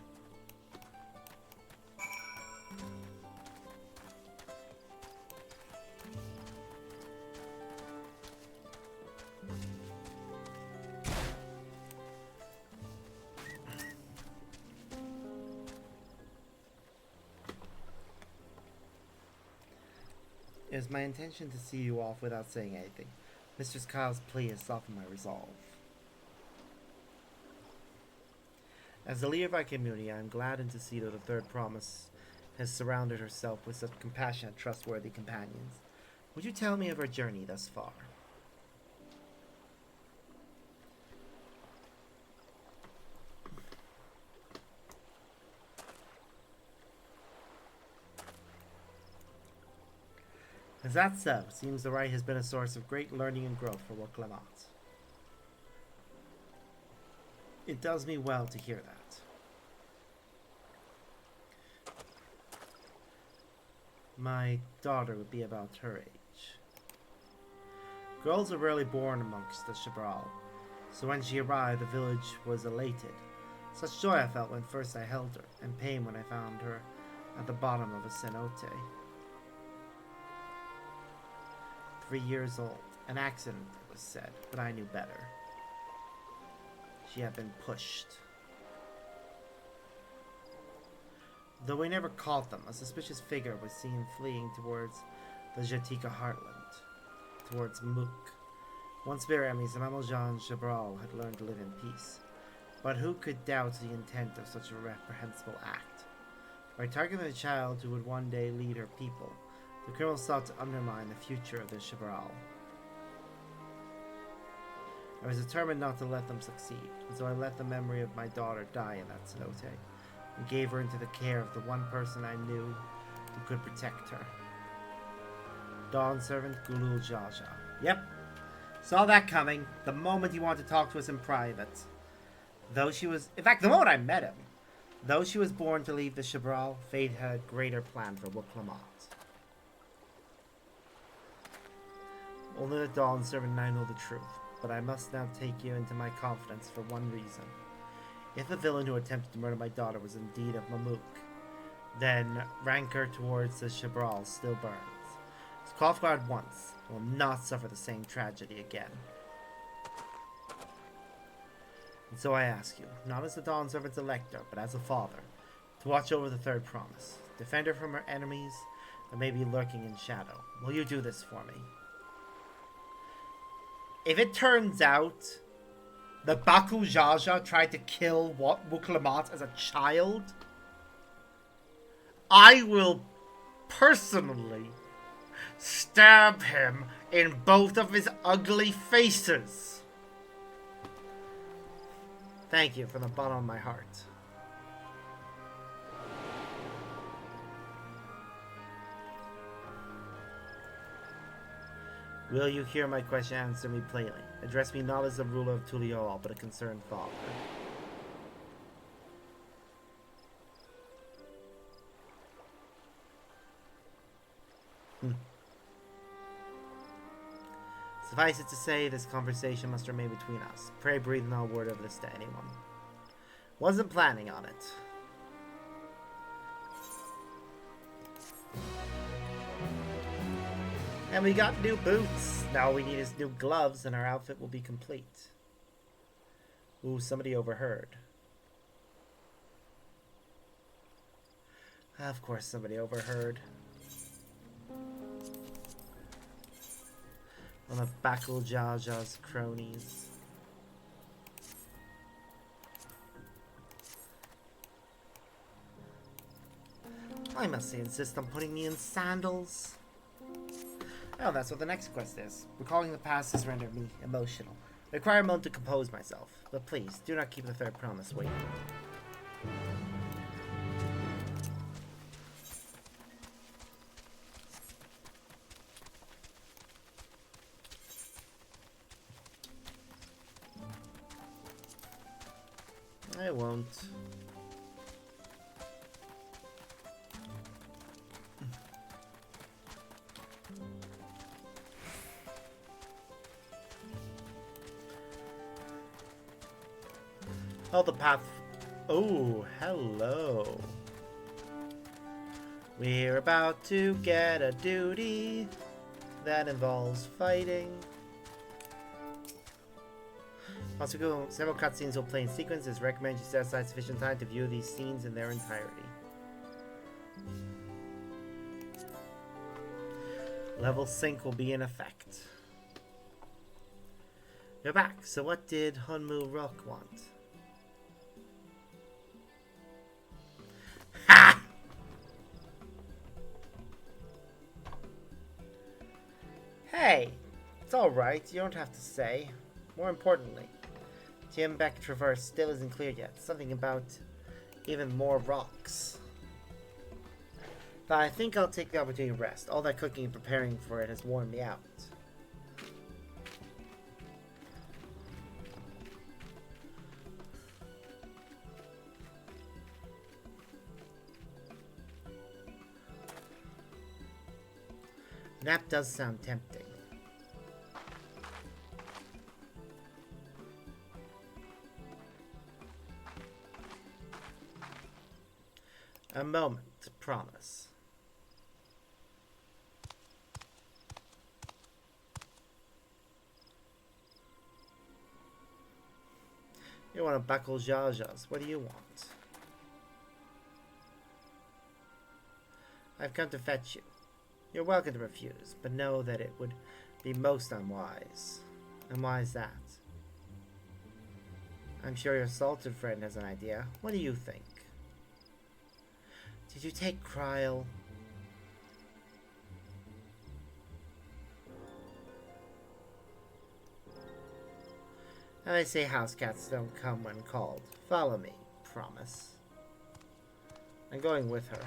It is my intention to see you off without saying anything. Mistress Kyle's plea has softened my resolve. As the leader of our community, I am gladdened to see that the third promise has surrounded herself with such compassionate, trustworthy companions. Would you tell me of her journey thus far? Is that so? Seems the rite has been a source of great learning and growth for Clement. It does me well to hear that. My daughter would be about her age. Girls are rarely born amongst the Chabral, so when she arrived, the village was elated. Such joy I felt when first I held her, and pain when I found her at the bottom of a cenote. 3 years old. An accident, it was said, but I knew better. She had been pushed. Though we never caught them, a suspicious figure was seen fleeing towards the Jatika heartland, towards Mook. Once their enemies, the Mameljan and Chabral had learned to live in peace. But who could doubt the intent of such a reprehensible act? By targeting a child who would one day lead her people, the criminals sought to undermine the future of the Chabral. I was determined not to let them succeed, and so I let the memory of my daughter die in that cenote, and gave her into the care of the one person I knew who could protect her. Dawn servant Gulul Jaja. Yep, saw that coming the moment he wanted to talk to us in private. Though she was, in fact, the moment I met him, though she was born to leave the Chabral, fate had a greater plan for Clement. Only the Dawn servant and I know the truth, but I must now take you into my confidence for one reason. If the villain who attempted to murder my daughter was indeed of Mamook, then rancor towards the Chabral still burns. It's caught off guard once, and will not suffer the same tragedy again. And so I ask you, not as the Dawn servant's elector, but as a father, to watch over the third promise, defend her from her enemies that may be lurking in shadow. Will you do this for me? If it turns out that Baku Jaja tried to kill Clement as a child, I will personally stab him in both of his ugly faces. Thank you from the bottom of my heart. Will you hear my question and answer me plainly? Address me not as the ruler of Tuliol, but a concerned father. Suffice it to say, this conversation must remain between us. Pray breathe no word of this to anyone. Wasn't planning on it. And we got new boots. Now all we need is new gloves and our outfit will be complete. Ooh, somebody overheard. Of course somebody overheard. One of Bakul Jaja's cronies. I must insist on putting me in sandals. Oh, that's what the next quest is. Recalling the past has rendered me emotional. I require a moment to compose myself, but please, do not keep the third promise waiting. I won't. Oh, the path. Oh, hello. We're about to get a duty that involves fighting. Also, several cutscenes will play in sequence. It's recommended you set aside sufficient time to view these scenes in their entirety. Level sync will be in effect. We're back. So what did Hunmu Rock want? Ha! Hey, it's alright, you don't have to say. More importantly, Beck Traverse still isn't cleared yet. Something about even more rocks. But I think I'll take the opportunity to rest. All that cooking and preparing for it has worn me out. Nap does sound tempting. A moment, promise. You want to buckle Jajas. What do you want? I've come to fetch you. You're welcome to refuse, but know that it would be most unwise. And why is that? I'm sure your salted friend has an idea. What do you think? Did you take Kryl? And they say house cats don't come when called. Follow me, promise. I'm going with her.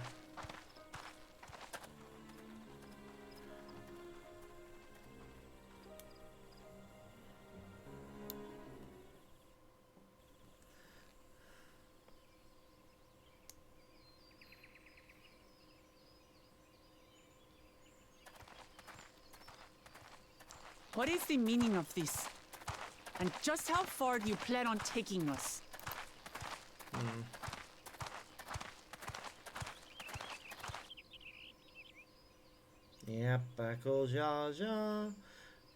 What is the meaning of this? And just how far do you plan on taking us? Yep, buckle Jaja,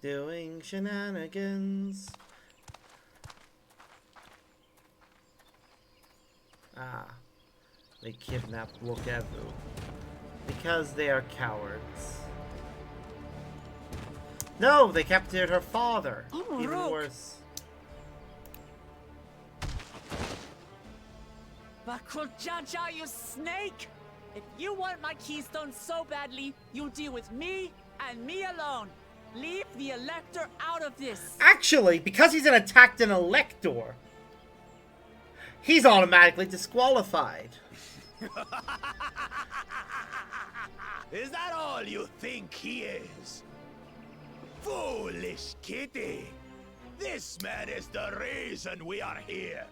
doing shenanigans. Ah, they kidnapped Wokevu. Because they are cowards. No, they captured her father. Oh, Even Rook. worse. Bakuljaja, you snake! If you want my keystone so badly, you deal with me and me alone. Leave the Elector out of this. Actually, because he's attacked an Elector, he's automatically disqualified. Is that all you think he is? Foolish kitty! This man is the reason we are here.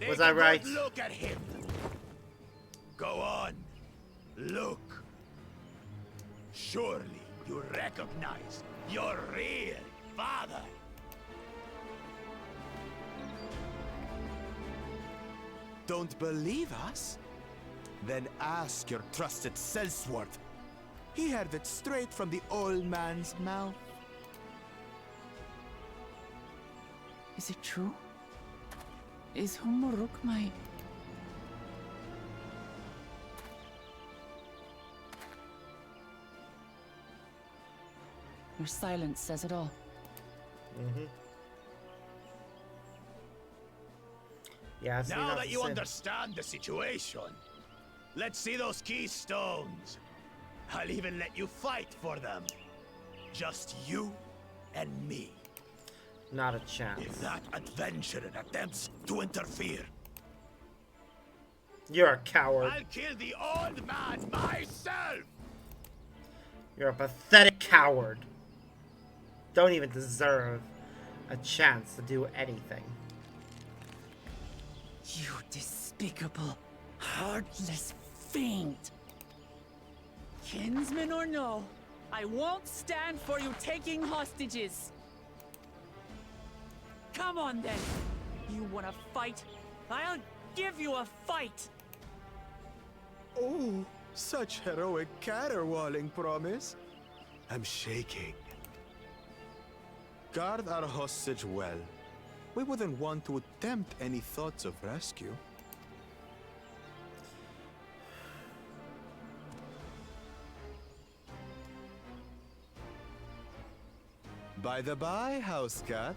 Was I right? Look at him. Go on. Look. Surely you recognize your real father. Don't believe us? Then ask your trusted Sellsworth. He heard it straight from the old man's mouth. Is it true? Is Humuruk my... Your silence says it all. Yeah, now that you understand the situation, let's see those keystones. I'll even let you fight for them. Just you and me. Not a chance. If that adventurer attempts to interfere, you're a coward. I'll kill the old man myself! You're a pathetic coward. Don't even deserve a chance to do anything. You despicable, heartless fiend. Kinsman or no, I won't stand for you taking hostages. Come on then. You wanna fight? I'll give you a fight. Oh, such heroic caterwauling promise. I'm shaking. Guard our hostage well. We wouldn't want to attempt any thoughts of rescue. By the by, house cat,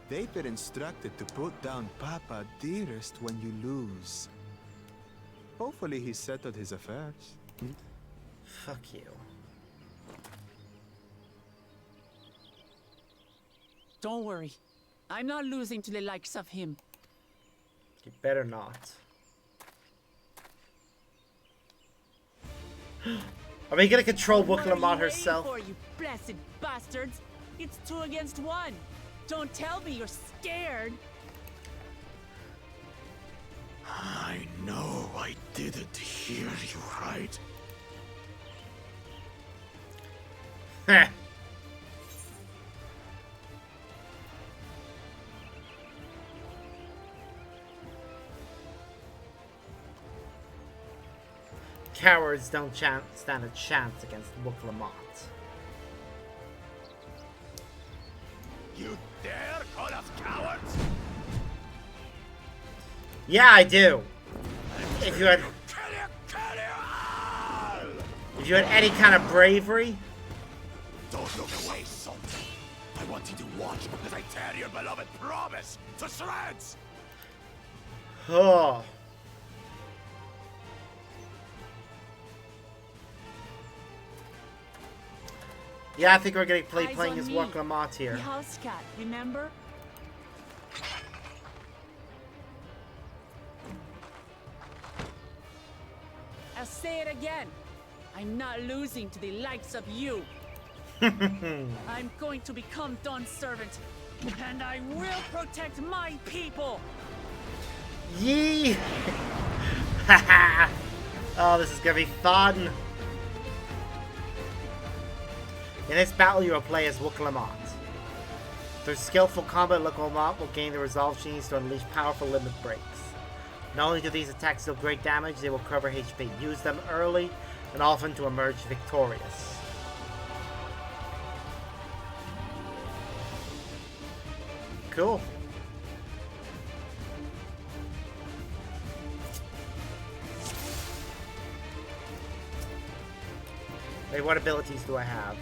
they've been instructed to put down Papa dearest when you lose. Hopefully he settled his affairs. Fuck you. Don't worry. I'm not losing to the likes of him. You better not. Are we gonna control What are you Lamont waiting herself? for, you blessed bastards? It's 2 against 1. Don't tell me you're scared. I know I didn't hear you right. Heh. Cowards don't stand a chance against Lamont. You dare call us cowards? Yeah, I do. If you had any kind of bravery. Don't look away, son. I want you to watch as I tear your beloved promise to shreds. Oh. Yeah, I think we're gonna play playing as Lamont here. The house cat, remember? I'll say it again. I'm not losing to the likes of you. I'm going to become Dawn's servant, and I will protect my people. Yee! Haha! Oh, this is gonna be fun. In this battle, you will play as Lamont. Through skillful combat, Lamont will gain the resolve she needs to unleash powerful limit breaks. Not only do these attacks deal great damage, they will cover HP. Use them early and often to emerge victorious. Cool. Wait, what abilities do I have?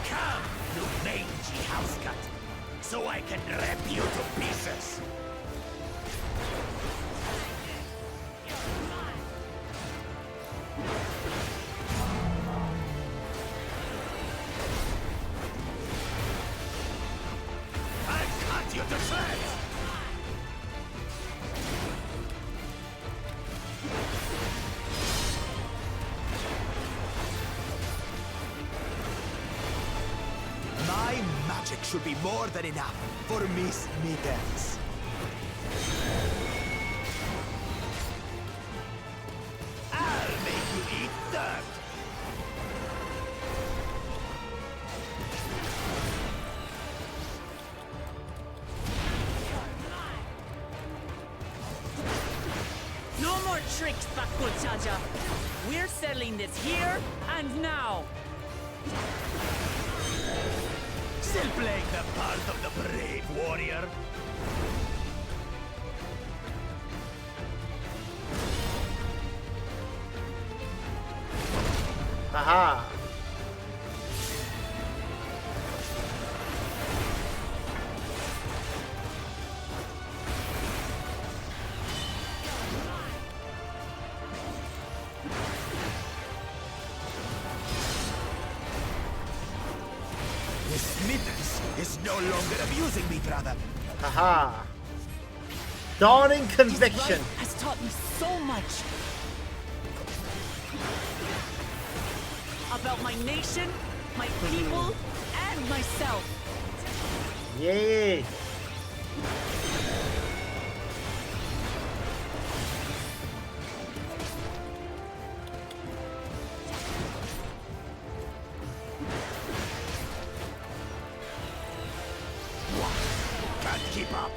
Come, you mangy house cat, so I can rip you to pieces. I'll cut you to shreds. My magic should be more than enough for Miss Mittens. I'll make you eat dirt. No more tricks, Bakuchaja. We're settling this here and now. Still playing the part of the brave warrior? Haha! Miss Mittens is no longer abusing me, brother. Haha! Dawning This conviction! life has taught me so much. About my nation, my people, and myself. Yay! Can't keep up.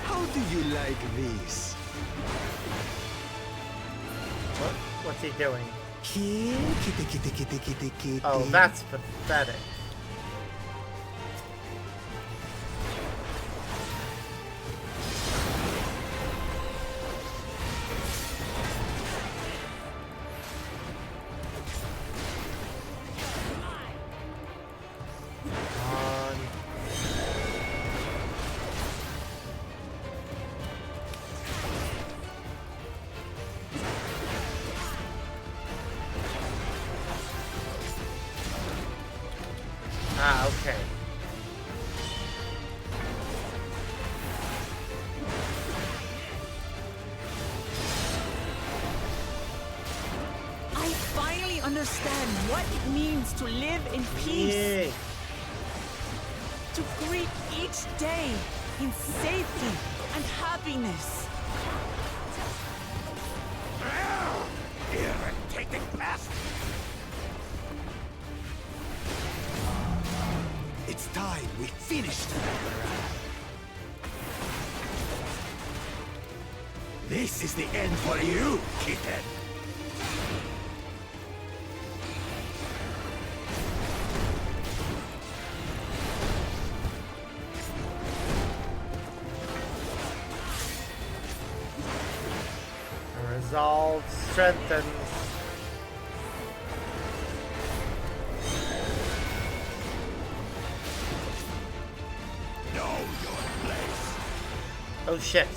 How do you like this? What's he doing? Kitty, kitty, kitty, kitty, kitty. Oh, that's pathetic. Okay. I finally understand what it means to live in peace. Yay. To greet each day in safety and happiness. Irritating pest! It's time we finished. This is the end for you, kitten. Resolve strengthens. Know your place. Oh shit.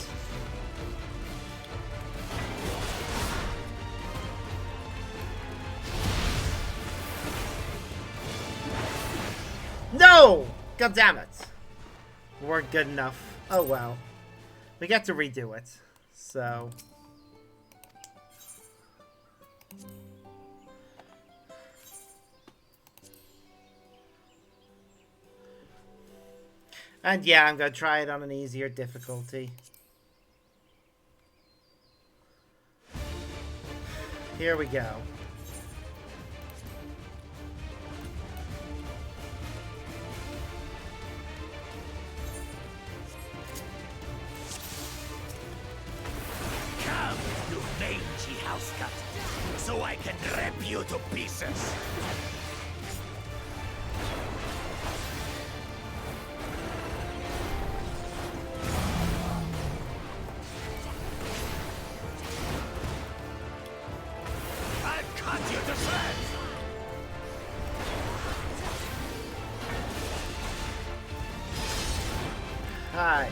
No! God damn it. We weren't good enough. Oh well. We get to redo it. So. And yeah, I'm gonna try it on an easier difficulty. Here we go. Come, you mangy house cat, so I can rip you to pieces. Hi.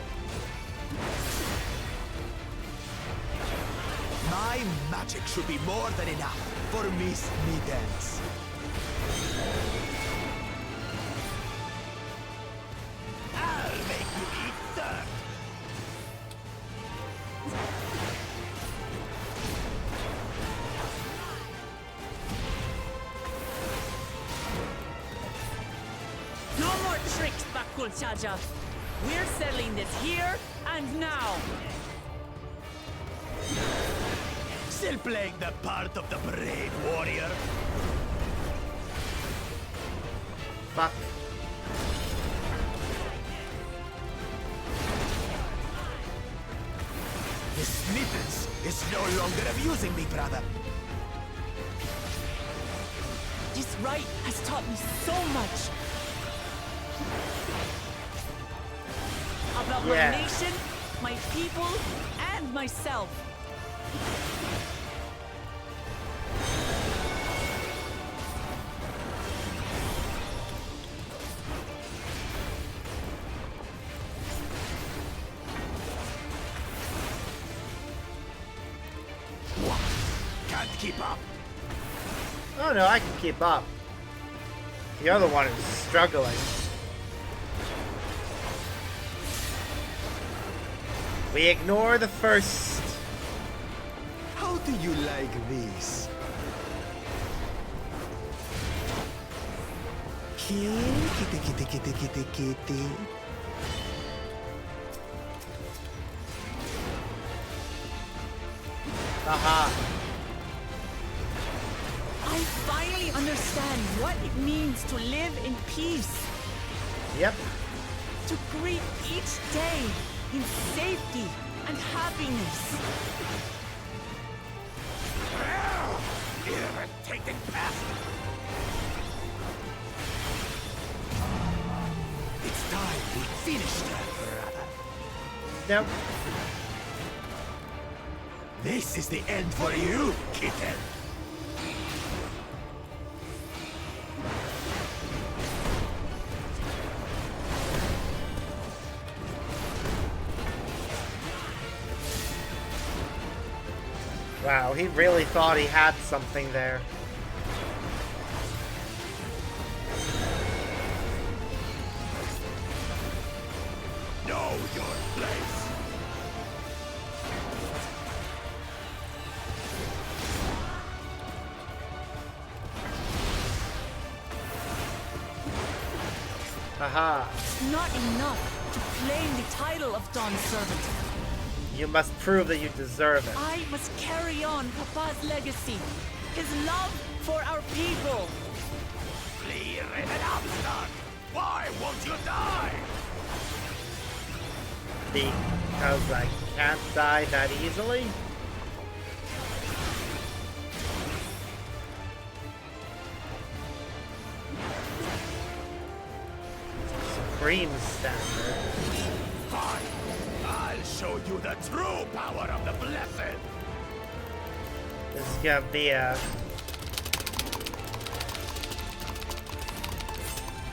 My magic should be more than enough for Miss Middens. I'll make you eat dirt. No more tricks, Bakul Chaja. We're settling this here and now. Still playing the part of the brave warrior? Fuck. Miss Middens is no longer abusing me, brother. This rite has taught me so much. About Yeah. my nation, my people, and myself. What? Can't keep up. Oh no, I can keep up. The other one is struggling. We ignore the first. How do you like this? Kitty, kitty, kitty, kitty, kitty. Aha. I finally understand what it means to live in peace. Yep. To greet each day in safety and happiness. Irritating pest. It's time we finish that, brother. Nope. This is the end for you, kitten. Wow, he really thought he had something there. your place! Haha. Not enough to claim the title of Dawn Servant. You must prove that you deserve it. I must carry on Papa's legacy, his love for our people. Flee, Raven Amsterdam! Why won't you die? Because I can't die that easily? Supreme standard. Fine! I'll show you the true power of the Blessed! This is gonna be a...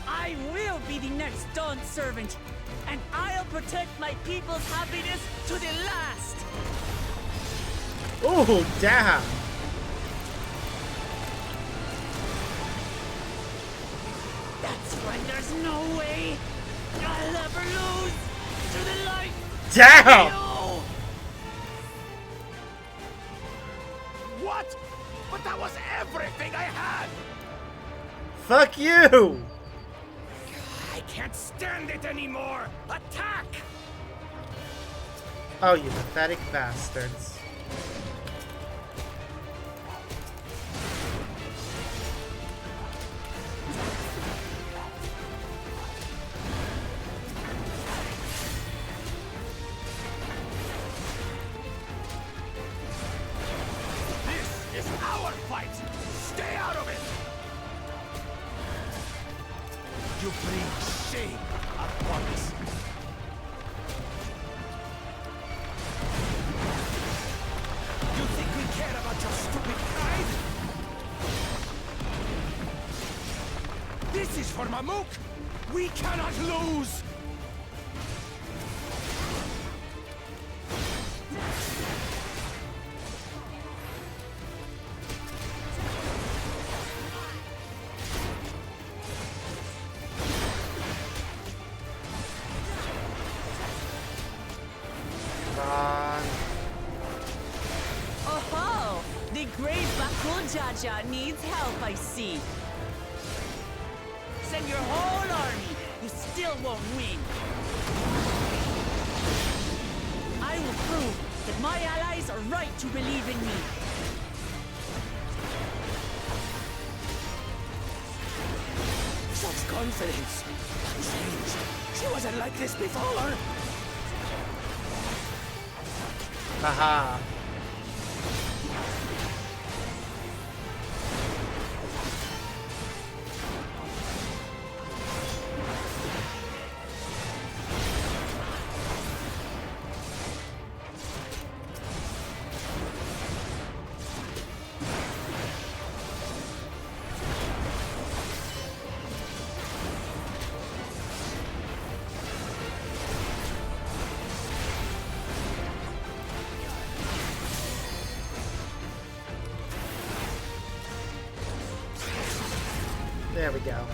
I will be the next Dawn Servant, and I'll protect my people's happiness to the last! Ooh, damn! That's why there's no way I'll ever lose to the light! Damn! What? But that was everything I had! Fuck you! I can't stand it anymore! Attack! Oh, you pathetic bastards. This is our fight! Stay out of it! You bring shame upon us. You think we care about your stupid pride? This is for Mamuk! We cannot lose! Oh, the great Bakul Jaja needs help, I see. Send your whole army. You still won't win. I will prove that my allies are right to believe in me. Such confidence. Changed. She wasn't like this before. Haha. There we go.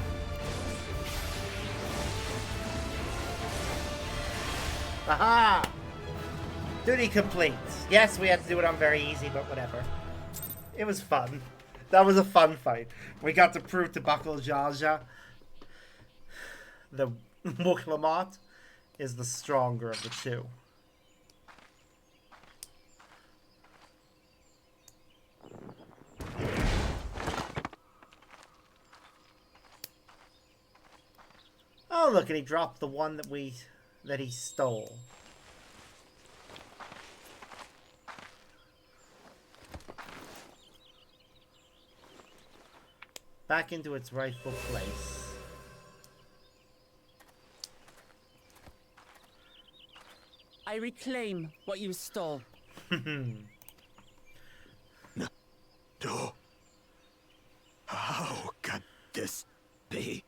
Aha! Duty complete. Yes, we had to do it on very easy, but whatever. It was fun. That was a fun fight. We got to prove to Bakul Jaja the Muklamat is the stronger of the two. Oh, look, and he dropped the one that he stole. Back into its rightful place. I reclaim what you stole. No. How can this be?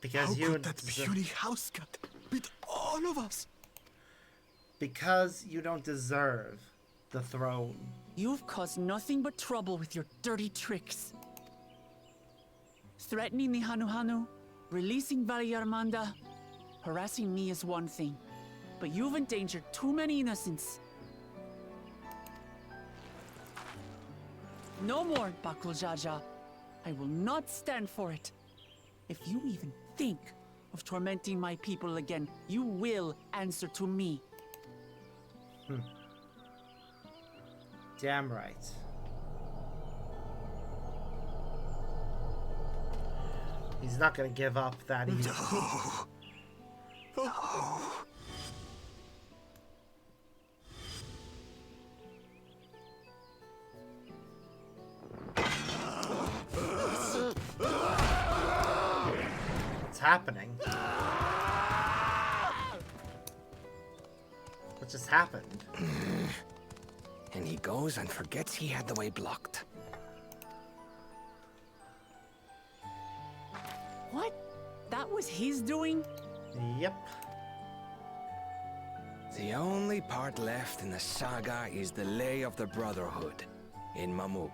Because How you could that puny house cat beat all of us? Because you don't deserve the throne. You've caused nothing but trouble with your dirty tricks. Threatening the Hanu Hanu, releasing Valyarmanda. Harassing me is one thing, but you've endangered too many innocents. No more, Bakul Jaja. I will not stand for it. If you even think of tormenting my people again, you will answer to me. Damn right. He's not gonna give up that easy. What's happening? What just happened? And he goes and forgets he had the way blocked. What? That was his doing? Yep. The only part left in the saga is the Lay of the Brotherhood in Mamuk.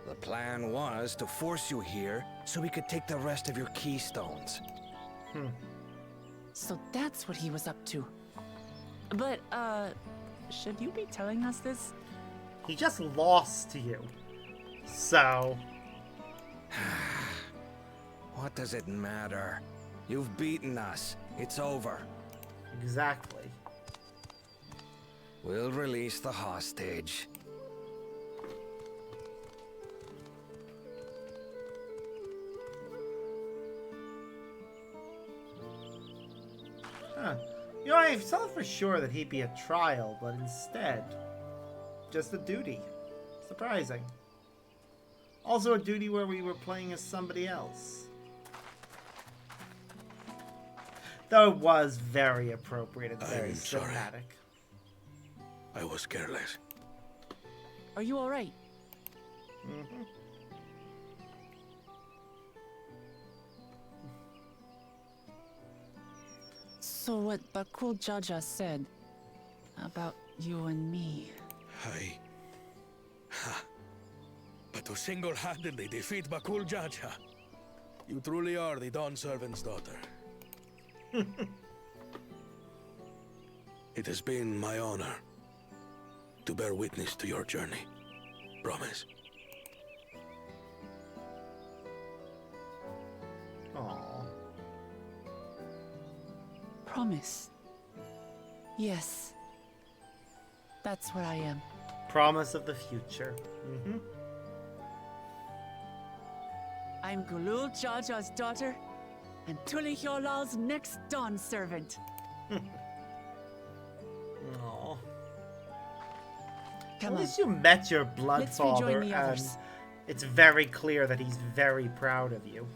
The plan was to force you here so we could take the rest of your keystones. So that's what he was up to. But, should you be telling us this? He just lost to you. So... What does it matter? You've beaten us. It's over. Exactly. We'll release the hostage. Huh. You know, I thought for sure that he'd be a trial, but instead, just a duty. Surprising. Also a duty where we were playing as somebody else. Though it was very appropriate and very I'm sorry. cinematic. I was careless. Are you alright? So what Bakul Jaja said about you and me... But to single-handedly defeat Bakul Jaja, you truly are the Dawn Servant's daughter. It has been my honor to bear witness to your journey. Promise. Aww. Promise. Yes. That's what I am. Promise of the future. I'm Gulul Jaja's daughter, and Tulihyolal's next Dawn servant. Aww. Come At on. least you met your blood Let's rejoin father, the and others. it's very clear that he's very proud of you.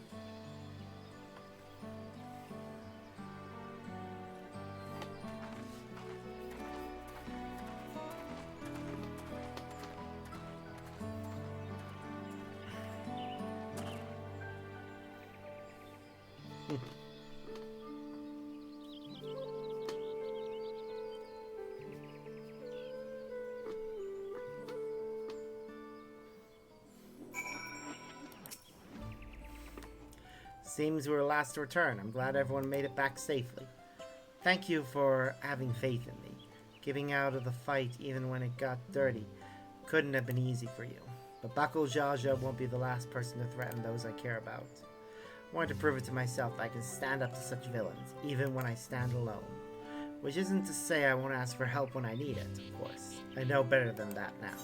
Seems we were last to return. I'm glad everyone made it back safely. Thank you for having faith in me. Giving out of the fight even when it got dirty couldn't have been easy for you. But Bakul Jaja won't be the last person to threaten those I care about. I wanted to prove it to myself that I can stand up to such villains, even when I stand alone. Which isn't to say I won't ask for help when I need it, of course. I know better than that now.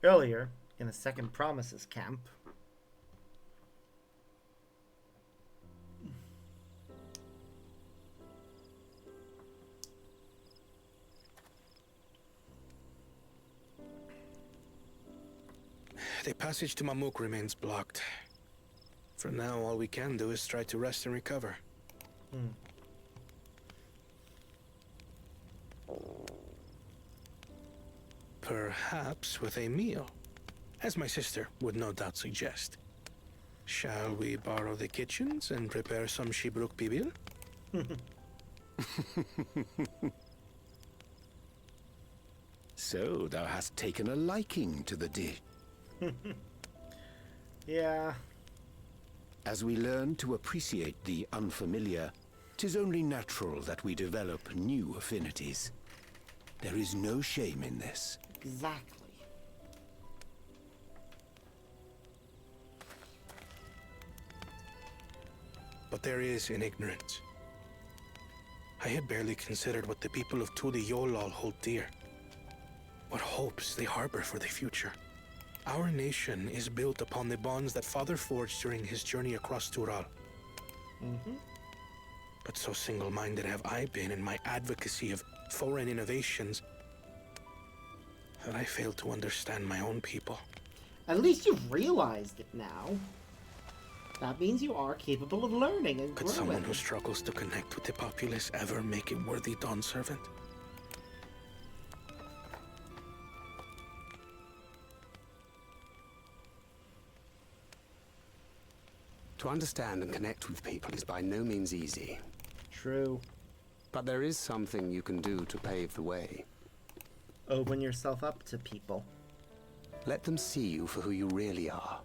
Earlier, in the Second Promises camp, The passage to Mamuk remains blocked. For now, all we can do is try to rest and recover. Perhaps with a meal, as my sister would no doubt suggest. Shall we borrow the kitchens and prepare some Shibruk Pibil? So, thou hast taken a liking to the dish. Yeah. As we learn to appreciate the unfamiliar, 'tis only natural that we develop new affinities. There is no shame in this. Exactly. But there is in ignorance. I had barely considered what the people of Tudi Yolal hold dear. What hopes they harbor for the future. Our nation is built upon the bonds that Father forged during his journey across Tural. But so single-minded have I been in my advocacy of foreign innovations that I failed to understand my own people. At least you've realized it now. That means you are capable of learning and Could growing. someone who struggles to connect with the populace ever make a worthy Dawn servant? To understand and connect with people is by no means easy. True. But there is something you can do to pave the way. Open yourself up to people. Let them see you for who you really are.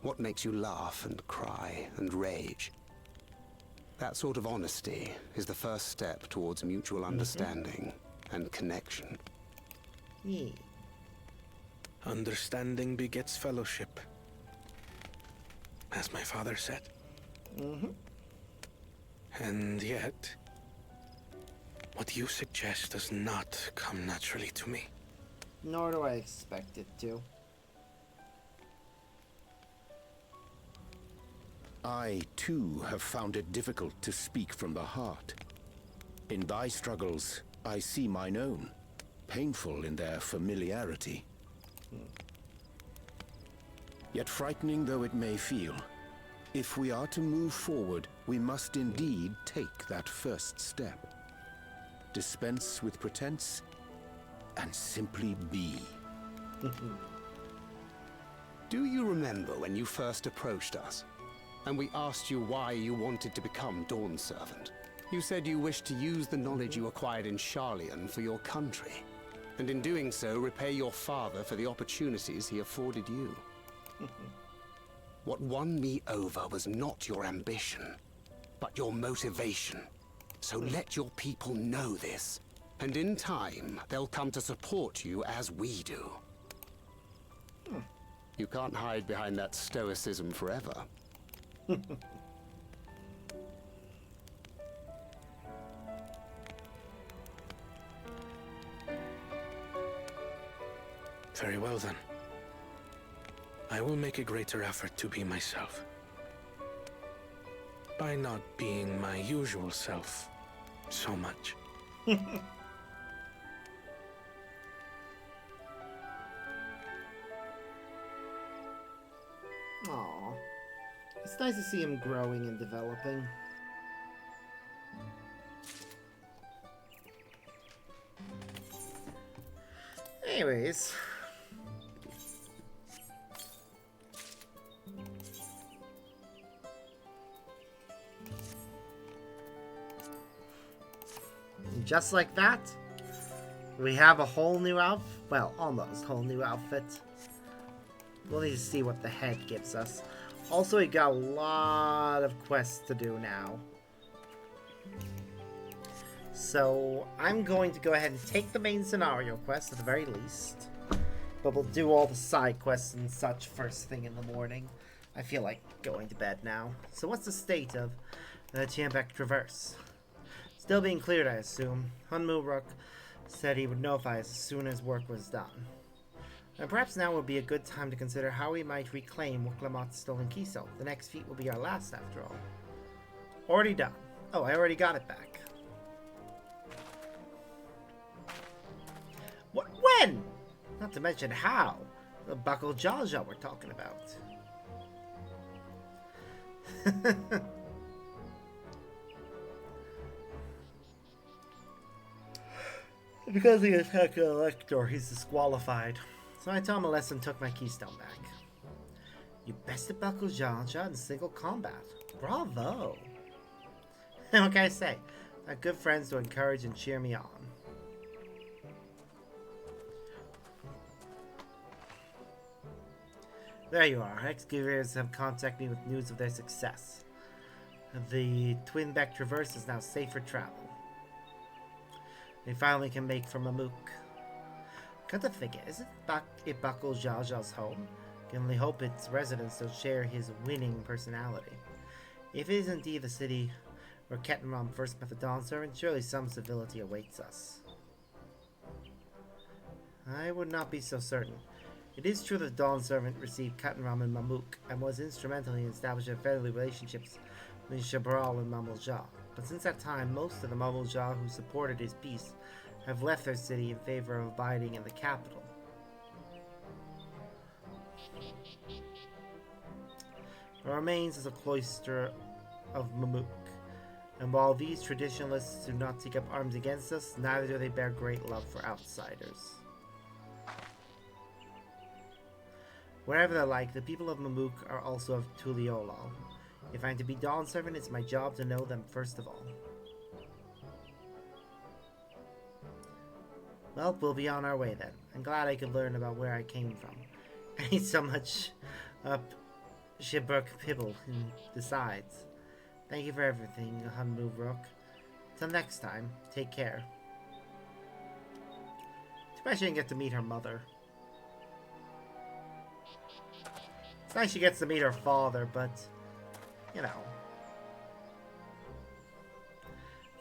What makes you laugh and cry and rage. That sort of honesty is the first step towards mutual understanding and connection. Yeah. Understanding begets fellowship, as my father said. And yet, what you suggest does not come naturally to me. Nor do I expect it to. I, too, have found it difficult to speak from the heart. In thy struggles, I see mine own, painful in their familiarity. Yet frightening though it may feel, if we are to move forward, we must indeed take that first step. Dispense with pretense, and simply be. Do you remember when you first approached us? And we asked you why you wanted to become Dawn Servant. You said you wished to use the knowledge you acquired in Sharlayan for your country, and in doing so repay your father for the opportunities he afforded you. What won me over was not your ambition, but your motivation. So let your people know this, and in time, they'll come to support you as we do. You can't hide behind that stoicism forever. Very well then. I will make a greater effort to be myself. By not being my usual self so much. Aww. It's nice to see him growing and developing. Anyways. Just like that, we have a whole new outfit. Well, almost whole new outfit. We'll need to see what the head gives us. Also, we got a lot of quests to do now. So, I'm going to go ahead and take the main scenario quest at the very least. But we'll do all the side quests and such first thing in the morning. I feel like going to bed now. So what's the state of the Tiambek Traverse? Still being cleared, I assume. Hunmuruk said he would notify us as soon as work was done. And perhaps now would be a good time to consider how we might reclaim Wuklamot's stolen Kiso. The next feat will be our last, after all. Already done. Oh, I already got it back. What? When? Not to mention how. The Buckle Jaja we're talking about. Because he attacked the Elector, he's disqualified. So I taught him a lesson and took my keystone back. You bested Buckle Jaja in single combat. Bravo! What can I say? I have good friends to encourage and cheer me on. There you are. Excavators have contacted me with news of their success. The Twin-Beck Traverse is now safe for travel. They finally can make for Mamook. Come to think it, isn't Ibako Jaja's home? Can only hope its residents don't share his winning personality. If it is indeed the city where Kettenram first met the Dawn Servant, surely some civility awaits us. I would not be so certain. It is true that the Dawn Servant received Kettenram and Mamook, and was instrumental in establishing friendly relationships between Shabral and Mamulja. But since that time, most of the Mamulja who supported his peace have left their city in favor of abiding in the capital. What remains is a cloister of Mamook, and while these traditionalists do not take up arms against us, neither do they bear great love for outsiders. Whatever they're like, the people of Mamook are also of Tuliolal. If I'm to be Dawn Servant, it's my job to know them first of all. Well, we'll be on our way then. I'm glad I could learn about where I came from. I need so much up Shibruk Pibble besides. Thank you for everything, Hunmu Rook. Till next time, take care. Too bad she didn't get to meet her mother. It's nice she gets to meet her father, but, you know.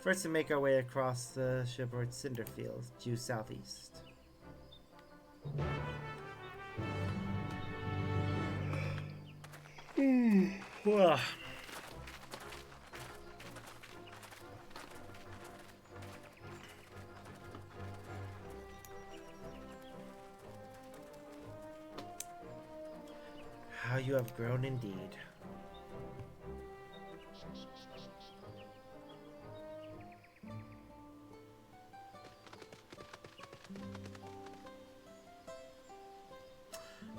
First, we make our way across the Shibruk Cinder Fields, due southeast. Wow. How you have grown indeed.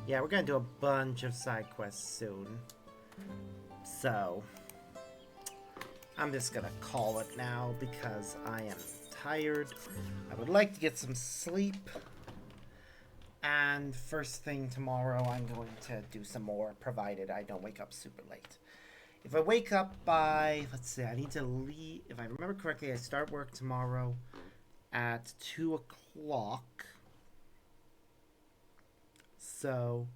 Yeah, we're gonna do a bunch of side quests soon. So, I'm just gonna call it now because I am tired. I would like to get some sleep. And first thing tomorrow, I'm going to do some more, provided I don't wake up super late. If I wake up by, let's see, I need to leave. If I remember correctly, I start work tomorrow at 2 o'clock. So,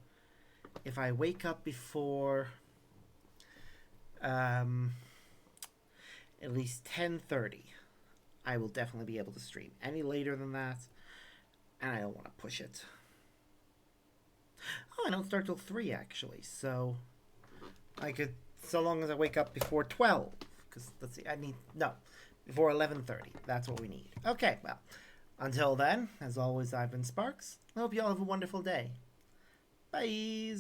if I wake up before at least 10:30, I will definitely be able to stream. Any later than that, and I don't want to push it. Oh, I don't start till 3 actually, so I could, so long as I wake up before 12, because let's see, I need, no, before 11:30. That's what we need. Okay, well, until then, as always, I've been Sparks. I hope you all have a wonderful day. Bye.